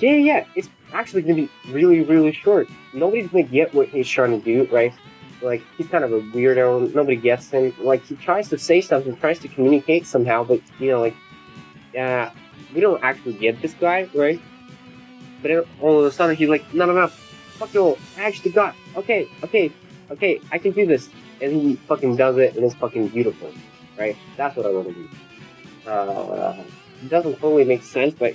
yeah. It's actually gonna be really, really short. Nobody's gonna get what he's trying to do, right? Like, he's kind of a weirdo. Nobody gets him. Like, he tries to say something, tries to communicate somehow, but, we don't actually get this guy, right? But then all of a sudden, he's like, no, fuck you, I actually got, okay, I can do this. And he fucking does it, and it's fucking beautiful, right? That's what I want to do. It doesn't totally make sense, but,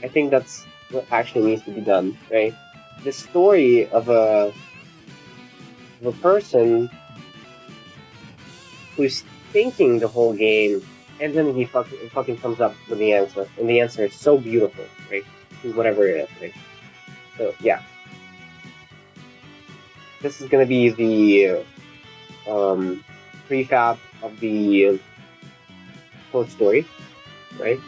I think that's what actually needs to be done, right? The story of a person who's thinking the whole game, and then he fucking comes up with the answer, and the answer is so beautiful, right? Whatever it is, right? So yeah, this is gonna be the prefab of the short story, right?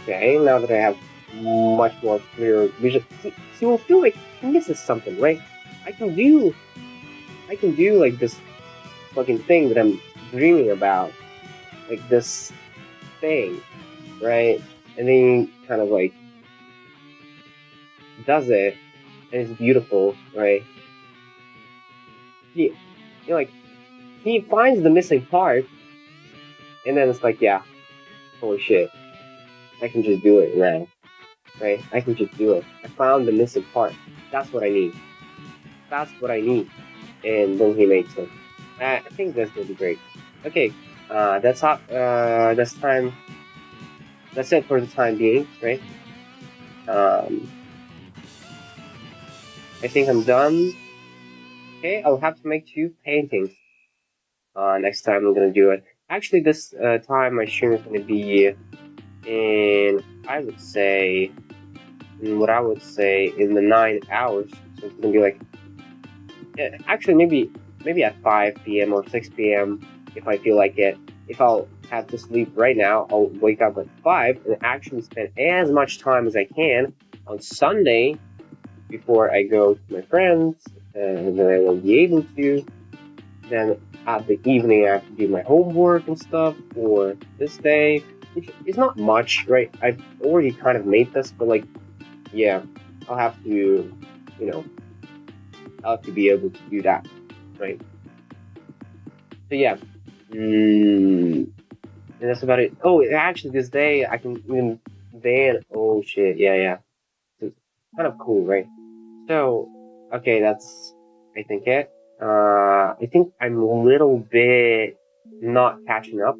okay, now that I have much more clear vision, see, will feel like he misses something, right? I can do, I can do like this fucking thing that I'm dreaming about, like this thing, right? And then he kind of like does it, and it's beautiful, right? He, like he finds the missing part, and then it's like, yeah, holy shit, I can just do it now, right? I can just do it. I found the missing part. That's what I need. That's what I need. And then he makes it. I think that's gonna be great. Okay, that's all. That's time. That's it for the time being, right? Um, I think I'm done. Okay, I'll have to make 2 paintings. Next time I'm gonna do it. Actually, this time my stream is gonna be in, I would say, what I would say in the 9 hours. So it's gonna be like, actually maybe at 5 p.m. or 6 p.m. if I feel like it. If I'll have to sleep right now, I'll wake up at 5 and actually spend as much time as I can on Sunday before I go to my friends, and then I won't be able to. Then at the evening, I have to do my homework and stuff for this day, which is not much, right? I've already kind of made this, but like, yeah, I'll have to, you know, I'll have to be able to do that, right? So yeah, and that's about it. Oh, actually, this day I can even then. Oh shit, yeah. It's kind of cool, right? So, okay, that's I think it. I think I'm a little bit not catching up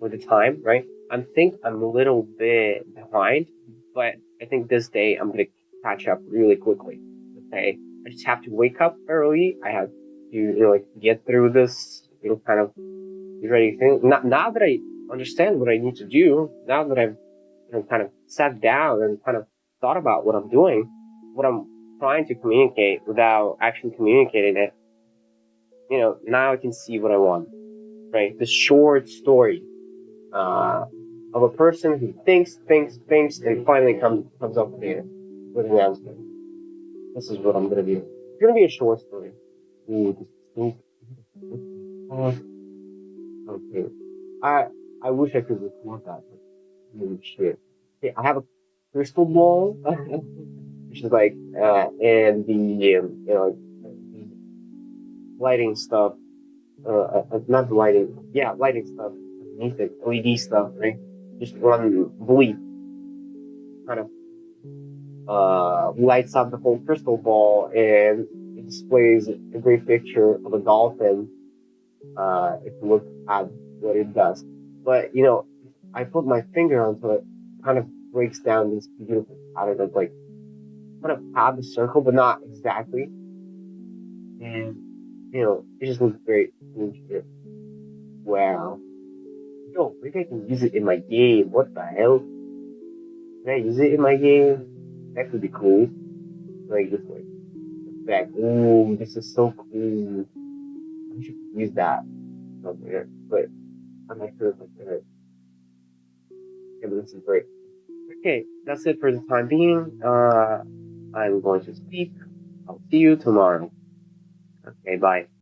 with the time, right? I think I'm a little bit behind, but I think this day I'm gonna catch up really quickly. Okay, I just have to wake up early. I have to, like get through this, kind of ready thing. Now that I understand what I need to do, now that I've, kind of sat down and kind of thought about what I'm doing, what I'm trying to communicate without actually communicating it, now I can see what I want, right? The short story of a person who thinks, and finally comes up with an answer. This is what I'm gonna do. It's gonna be a short story. Okay. I I wish I could record that, but holy shit. Okay, I have a crystal ball, which is like, and the lighting stuff, not the lighting, yeah, lighting stuff underneath it, LED stuff, right? Just run bleed, kind of lights up the whole crystal ball, and it displays a great picture of a dolphin. If you look at what it does, but I put my finger onto it, kind of breaks down this beautiful pattern of like kind of have the circle, but not exactly, and it just looks great. Wow. Yo, maybe I can use it in my game. What the hell? Can I use it in my game? That could be cool. Like this, like back. Ooh, this is so cool. I should use that somewhere, but I'm not sure if I can. Yeah, but this is great. Okay, that's it for the time being. I'm going to sleep. I'll see you tomorrow. Okay, bye.